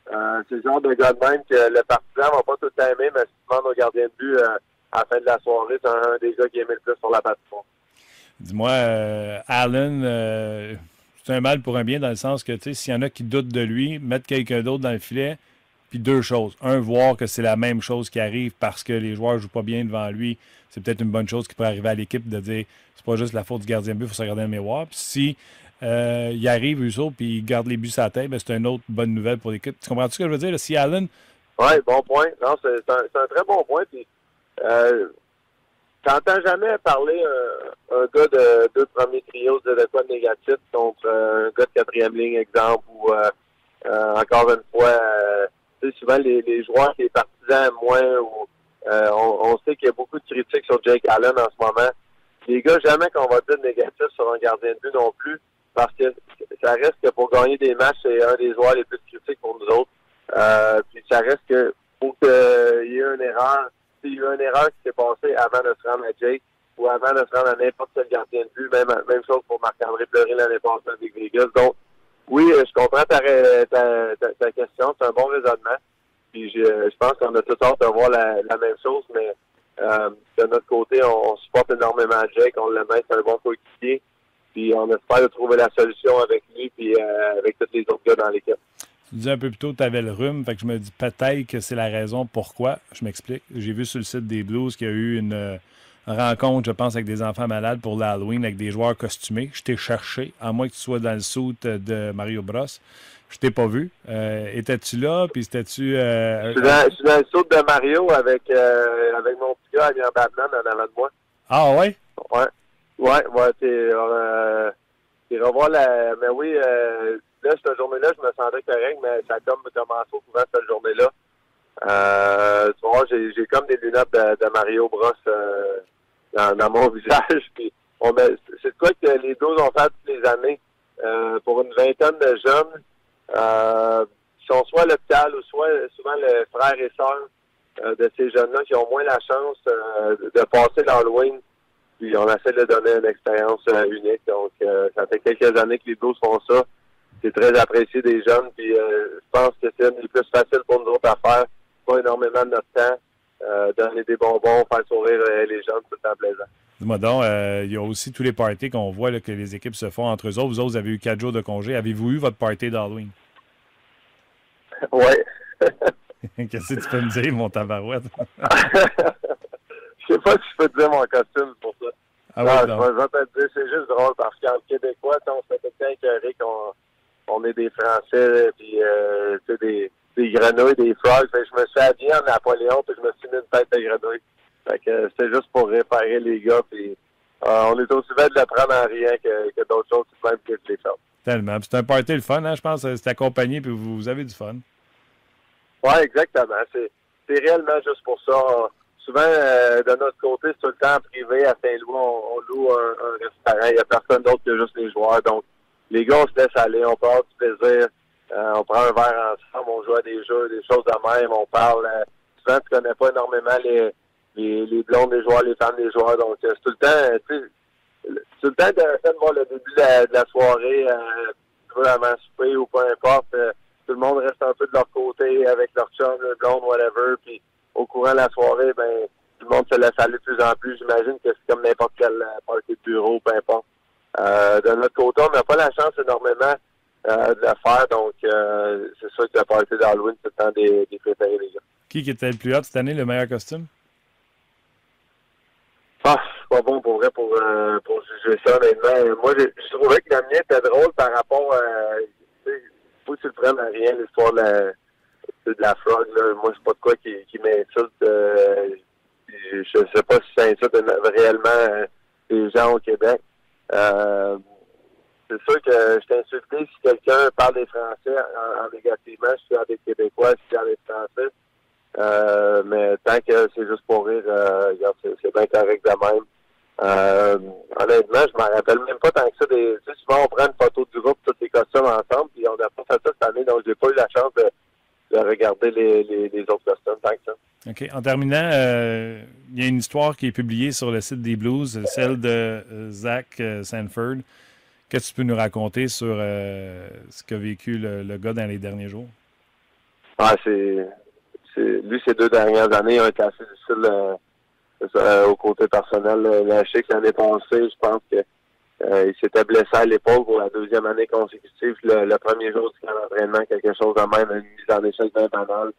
[SPEAKER 4] 1, c'est le genre de gars de même que le partisan va pas tout le temps aimer, mais si tu demandes au gardien de but à la fin de la soirée, c'est un des gars qui aimait le plus sur la patinoire.
[SPEAKER 5] Dis-moi, Allen, c'est un mal pour un bien dans le sens que, tu sais, s'il y en a qui doutent de lui, mettre quelqu'un d'autre dans le filet, puis 2 choses. Un, voir que c'est la même chose qui arrive parce que les joueurs ne jouent pas bien devant lui. C'est peut-être une bonne chose qui pourrait arriver à l'équipe de dire c'est pas juste la faute du gardien de but, il faut se regarder dans le miroir. Puis si il arrive, Husso, puis il garde les buts sur la tête, ben c'est une autre bonne nouvelle pour l'équipe. Tu comprends-tu ce que je veux dire? Là, si Allen...
[SPEAKER 4] Oui, bon point. Non, c'est un très bon point. Puis, t'entends jamais parler un gars de 2 premiers trios de quoi de négatif contre un gars de 4e ligne, exemple, ou encore une fois, souvent les joueurs qui sont partisans moins, ou on sait qu'il y a beaucoup de critiques sur Jake Allen en ce moment. Les gars, jamais qu'on va dire négatif sur un gardien de but non plus, parce que ça reste que pour gagner des matchs, c'est un des joueurs les plus critiques pour nous autres. Puis ça reste que faut qu'il y ait une erreur. S'il y a eu une erreur qui s'est passée avant de se rendre à Jake ou avant de se rendre à n'importe quel gardien de but, même chose pour Marc-André Fleury l'année passée avec Vegas. Donc, oui, je comprends ta question. C'est un bon raisonnement. Puis je pense qu'on a tout hâte de voir la même chose, mais de notre côté, on supporte énormément Jake. On le met, c'est un bon coéquipier. Puis on espère de trouver la solution avec lui puis avec tous les autres gars dans l'équipe.
[SPEAKER 5] Tu disais un peu plus tôt que tu avais le rhume, fait que je me dis peut-être que c'est la raison pourquoi. Je m'explique. J'ai vu sur le site des Blues qu'il y a eu rencontre, je pense, avec des enfants malades pour l'Halloween, avec des joueurs costumés. Je t'ai cherché, à moins que tu sois dans le suit de Mario Bros. Je t'ai pas vu. Étais-tu là? Puis c'était-tu...
[SPEAKER 4] Je suis dans le saut de Mario avec mon petit gars en Batman en avant de moi.
[SPEAKER 5] Ah ouais?
[SPEAKER 4] Ouais, t'es revoir la... Mais oui, là, cette journée-là, je me sentais correct, mais ça a comme commencé au courant cette journée-là. Tu vois, j'ai comme des lunettes de Mario Bros dans mon visage. Puis c'est de quoi que les 12 ont fait toutes les années. Pour une vingtaine de jeunes, qui sont soit à l'hôpital ou soit souvent les frères et sœurs de ces jeunes-là qui ont moins la chance de passer l'Halloween. Puis on essaie de donner une expérience unique. Donc, ça fait quelques années que les 12 font ça. C'est très apprécié des jeunes. Puis je pense que c'est une des plus faciles pour nous autres à faire. Pas énormément de notre temps. Donner des bonbons, faire sourire les jeunes, c'est tout le temps plaisant.
[SPEAKER 5] Dis-moi donc, il y a aussi tous les parties qu'on voit là, que les équipes se font entre eux autres. Vous autres, vous avez eu 4 jours de congé. Avez-vous eu votre party d'Halloween?
[SPEAKER 4] Oui.
[SPEAKER 5] Qu'est-ce que tu peux me dire, mon tabarouette?
[SPEAKER 4] Je sais pas si je peux te dire mon costume pour ça.
[SPEAKER 5] Ah
[SPEAKER 4] non,
[SPEAKER 5] ouais,
[SPEAKER 4] je vais te dire, c'est juste drôle parce qu'en Québécois, on se fait tout le temps écœurer qu'on est des Français, puis des grenouilles, des frogs. Fait que je me suis habillé en Napoléon, puis je me suis mis une tête de grenouille. Fait que c'était juste pour réparer les gars, puis on est aussi bien de le prendre en rien que d'autres choses tout de même que je les fais.
[SPEAKER 5] Tellement. Puis c'est un party le fun, hein, je pense. C'est accompagné, puis vous avez du fun.
[SPEAKER 4] Oui, exactement. C'est réellement juste pour ça. Souvent, de notre côté, c'est tout le temps privé. À Saint-Louis, on loue un restaurant. Il n'y a personne d'autre que juste les joueurs. Donc, les gars, on se laisse aller. On peut avoir du plaisir. On prend un verre ensemble. On joue à des jeux, des choses de même. On parle. Souvent, tu connais pas énormément les blondes des joueurs, les femmes des joueurs. Donc, c'est tout le temps, tu sais, tout le temps intéressant de voir le début de la soirée, avant souper ou peu importe. Tout le monde reste un peu de leur côté avec leur chum, le blonde, whatever. Puis, au courant de la soirée, ben tout le monde se laisse aller de plus en plus. J'imagine que c'est comme n'importe quel party de bureau, peu importe. De notre côté, on n'a pas la chance énormément de le faire. Donc, c'est sûr que le party d'Halloween, c'est le temps des préférés, les gars.
[SPEAKER 5] Qui était le plus hot cette année, le meilleur costume?
[SPEAKER 4] Ah, c'est pas bon pour vrai pour juger ça, honnêtement. Moi, je trouvais que le mien était drôle par rapport à... faut que tu le prennes à rien, l'histoire de la frog. Là. Moi, c'est pas de quoi qui m'insulte. Je sais pas si ça insulte réellement les gens au Québec. C'est sûr que je t'ai insulté si quelqu'un parle des Français en négativement, je suis avec des Québécois, je suis avec des Français. Mais tant que c'est juste pour rire, regarde, c'est bien correct de même. Honnêtement, je m'en rappelle même pas tant que ça. Tu sais, souvent, on prend une photo du groupe, tous les costumes ensemble, puis on n'a pas fait ça cette année, donc j'ai pas eu la chance de regarder les autres costumes tant que ça.
[SPEAKER 5] OK. En terminant, il y a une histoire qui est publiée sur le site des Blues, celle de Zach Sanford. Qu'est-ce que tu peux nous raconter sur ce qu'a vécu le gars dans les derniers jours?
[SPEAKER 4] Ah, lui, ces 2 dernières années ont été assez difficiles au côté personnel. Je sais que l'année passée, je pense que il s'était blessé à l'épaule pour la 2e année consécutive. Le premier jour du camp d'entraînement, quelque chose de même, une mise en échec bien banale.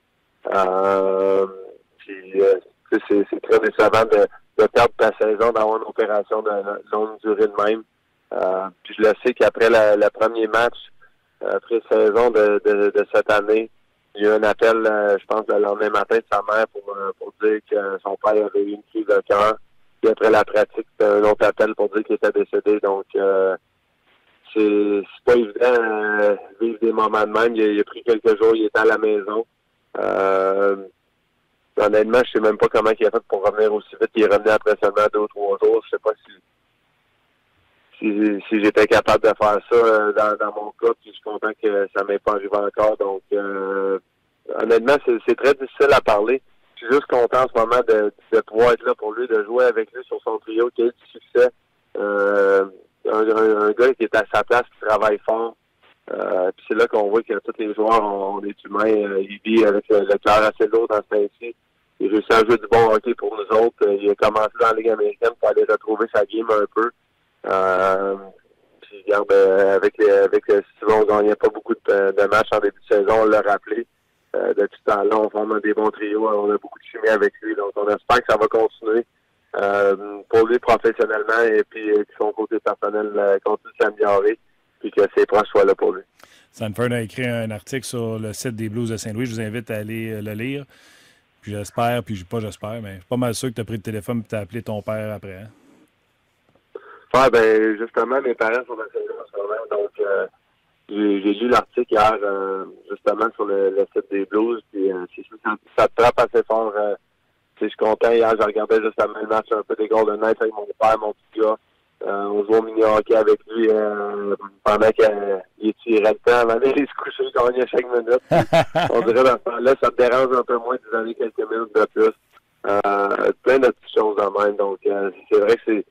[SPEAKER 4] C'est très décevant de perdre ta saison, d'avoir une opération de longue durée de même. Puis je le sais qu'après le premier match pré-saison de cette année, il y a eu un appel, je pense, le lendemain matin de sa mère pour dire que son père avait eu une crise de cœur. Puis après la pratique, un autre appel pour dire qu'il était décédé. Donc, c'est pas évident vivre des moments de même. Il a pris quelques jours, il était à la maison. Honnêtement, je sais même pas comment il a fait pour revenir aussi vite. Il est revenu après seulement 2 ou 3 jours. Je sais pas si j'étais capable de faire ça dans mon cas. Puis je suis content que ça m'ait pas arrivé encore. Donc, honnêtement, c'est très difficile à parler. Je suis juste content en ce moment de pouvoir être là pour lui, de jouer avec lui sur son trio, qui a eu du succès. Un gars qui est à sa place, qui travaille fort. Puis c'est là qu'on voit que tous les joueurs, on est humains. Il vit avec le cœur assez lourd dans ce temps-ci. Il réussit à jouer du bon hockey pour nous autres. Il a commencé dans la Ligue américaine pour aller retrouver sa game un peu. Puis regarde, avec Steven, on gagnait pas beaucoup de matchs en début de saison, on l'a rappelé. Depuis ce temps-là, on forme des bons trios, on a beaucoup de chimie avec lui, donc on espère que ça va continuer. pour lui professionnellement et puis que son côté personnel continue de s'améliorer puis que ses proches soient là pour lui.
[SPEAKER 5] Sanford a écrit un article sur le site des Blues de Saint-Louis. Je vous invite à aller le lire. Puis j'espère, mais je suis pas mal sûr que tu as pris le téléphone et tu as appelé ton père après. Hein?
[SPEAKER 4] Ouais, ben justement, mes parents sont dans le donc j'ai lu l'article hier justement sur le site des Blues, puis c'est sûr que ça te frappe assez fort. Je suis content, hier, je regardais justement le match un peu des Golden Knights avec mon père, mon petit gars. On jouait au mini-hockey avec lui pendant qu'il tirait le temps avant d'aller se coucher, il gagnait chaque minute. On dirait dans ce temps-là, ça te dérange un peu moins de vous donner quelques minutes de plus. Plein de petites choses en même. Donc, c'est vrai que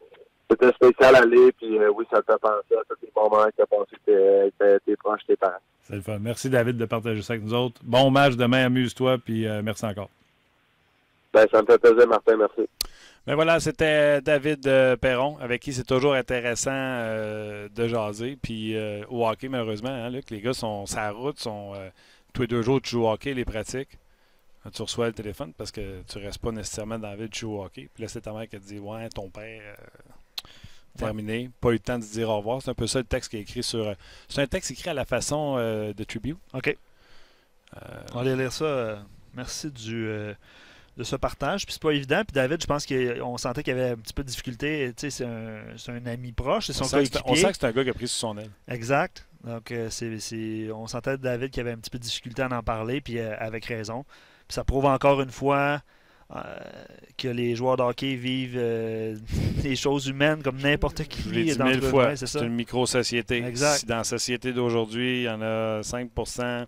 [SPEAKER 4] c'était spécial à aller, puis oui, ça te fait penser à tous les bons moments que tu as passé avec tes proches, tes parents.
[SPEAKER 5] C'est le fun. Merci, David, de partager ça avec nous autres. Bon match demain, amuse-toi, puis merci encore.
[SPEAKER 4] Ben, ça me fait plaisir, Martin, merci.
[SPEAKER 1] Ben voilà, c'était David Perron, avec qui c'est toujours intéressant de jaser. Puis au hockey, malheureusement, hein, Luc, les gars sont sur la route, tous les 2 jours, tu joues au hockey, les pratiques. Tu reçois le téléphone parce que tu restes pas nécessairement dans la ville, tu joues au hockey. Puis là, c'est ta mère qui te dit ouais, ton père, terminé, pas eu le temps de se dire au revoir. C'est un peu ça le texte qui est écrit sur. C'est un texte écrit à la façon de Tribune.
[SPEAKER 2] OK. On va aller lire ça. Merci de ce partage. Puis c'est pas évident. Puis David, je pense qu'on sentait qu'il y avait un petit peu de difficulté. Tu sais, c'est un ami proche, c'est son coéquipier.
[SPEAKER 1] On sent que c'est un gars qui a pris sous son aile.
[SPEAKER 2] Exact. Donc, on sentait David qui avait un petit peu de difficulté à en parler, puis avec raison. Puis ça prouve encore une fois que les joueurs de hockey vivent des choses humaines comme n'importe qui.
[SPEAKER 1] Je l'ai dit 1000 fois.
[SPEAKER 2] C'est
[SPEAKER 1] c'est une micro-société.
[SPEAKER 2] Exact.
[SPEAKER 1] Si dans la société d'aujourd'hui, il y en a 5%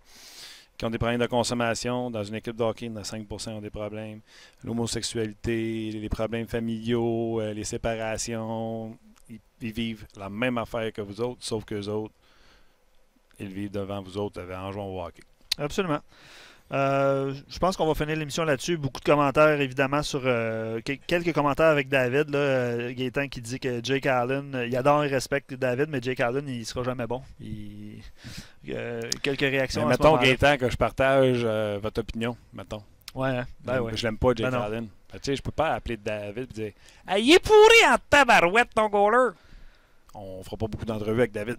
[SPEAKER 1] qui ont des problèmes de consommation, dans une équipe de hockey, il y en a 5% qui ont des problèmes. L'homosexualité, les problèmes familiaux, les séparations, ils vivent la même affaire que vous autres, sauf qu'eux autres, ils vivent devant vous autres en jouant au hockey.
[SPEAKER 2] Absolument. Je pense qu'on va finir l'émission là-dessus. Beaucoup de commentaires, évidemment, sur quelques commentaires avec David. Là, Gaétan qui dit que Jake Allen, il adore et respecte David, mais Jake Allen, il sera jamais bon. Quelques réactions.
[SPEAKER 1] Mettons, Gaétan, que je partage votre opinion, mettons.
[SPEAKER 2] Ouais, ben ouais.
[SPEAKER 1] Je l'aime pas, Jake
[SPEAKER 2] Ben
[SPEAKER 1] Allen. Ben, tu sais, je peux pas appeler David et dire hey, il est pourri en tabarouette, ton goaler. On fera pas beaucoup d'entrevues avec David.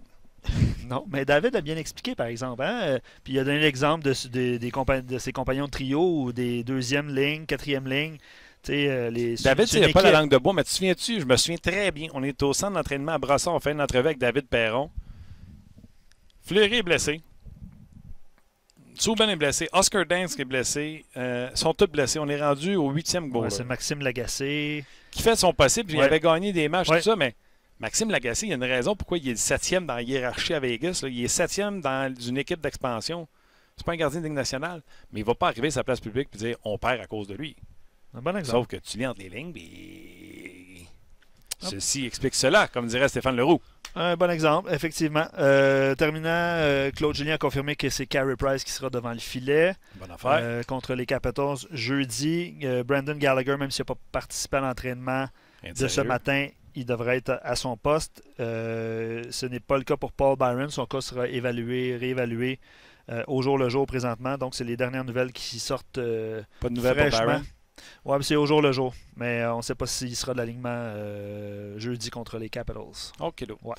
[SPEAKER 2] Non, mais David a bien expliqué, par exemple. Hein? Puis il a donné l'exemple de ses compagnons de trio ou des 2e ligne, 4e ligne.
[SPEAKER 1] David, il n'a pas la langue de bois, mais tu te souviens-tu? Je me souviens très bien. On est au centre d'entraînement à Brasson. On fait une entrevue avec David Perron. Fleury est blessé. Souben est blessé. Oscar Dansk est blessé. Ils sont tous blessés. On est rendu au 8e goal.
[SPEAKER 2] Ouais, c'est Maxime Lagacé.
[SPEAKER 1] Qui fait son possible. Il
[SPEAKER 2] Ouais.
[SPEAKER 1] avait gagné des matchs,
[SPEAKER 2] Ouais.
[SPEAKER 1] tout ça, mais Maxime Lagacé, il y a une raison pourquoi il est le 7e dans la hiérarchie à Vegas. Là. Il est 7e dans une équipe d'expansion. C'est pas un gardien de Ligue nationale, mais il va pas arriver à sa place publique et dire on perd à cause de lui.
[SPEAKER 2] Un bon exemple.
[SPEAKER 1] Sauf que tu lis entre les lignes, puis ceci explique cela, comme dirait Stéphane Leroux.
[SPEAKER 2] Un bon exemple, effectivement. Terminant, Claude Julien a confirmé que c'est Carey Price qui sera devant le filet.
[SPEAKER 1] Bonne affaire.
[SPEAKER 2] Contre les Capitals jeudi. Brandon Gallagher, même s'il n'a pas participé à l'entraînement de ce matin, il devrait être à son poste. Ce n'est pas le cas pour Paul Byron. Son cas sera réévalué au jour le jour présentement. Donc, c'est les dernières nouvelles qui sortent
[SPEAKER 1] pas de nouvelles pour Byron?
[SPEAKER 2] Oui, c'est au jour le jour. Mais on ne sait pas s'il sera de l'alignement jeudi contre les Capitals.
[SPEAKER 1] OK.
[SPEAKER 2] Ouais.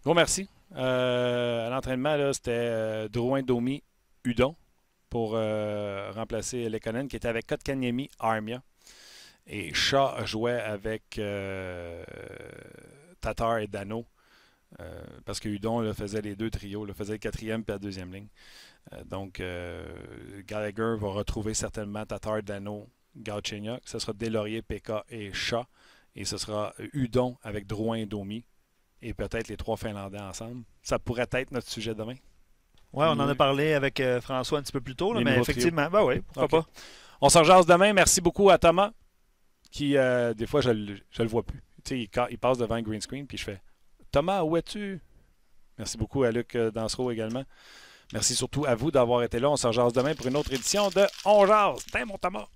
[SPEAKER 1] Gros merci. À l'entraînement, là, c'était Drouin, Domi, Hudon pour remplacer Lekonen qui était avec Kotkaniemi, Armia. Et Shaw jouait avec Tatar et Dano. Parce que Hudon là, faisait les 2 trios, là, faisait le 4e et la 2e ligne. Donc, Gallagher va retrouver certainement Tatar, Dano, Galchenyuk. Ce sera Deslauriers, Pekka et Shaw. Et ce sera Hudon avec Drouin et Domi. Et peut-être les 3 Finlandais ensemble. Ça pourrait être notre sujet demain.
[SPEAKER 2] Oui, on en a parlé avec François un petit peu plus tôt, là, mais effectivement, ben oui, pourquoi pas.
[SPEAKER 1] On s'en jase demain. Merci beaucoup à Thomas, qui, des fois, je le vois plus. Tu sais, il passe devant un green screen, puis je fais « Thomas, où es-tu? » Merci beaucoup à Luc Dansereau également. Merci surtout à vous d'avoir été là. On s'en jase demain pour une autre édition de On jase. T'es mon Thomas!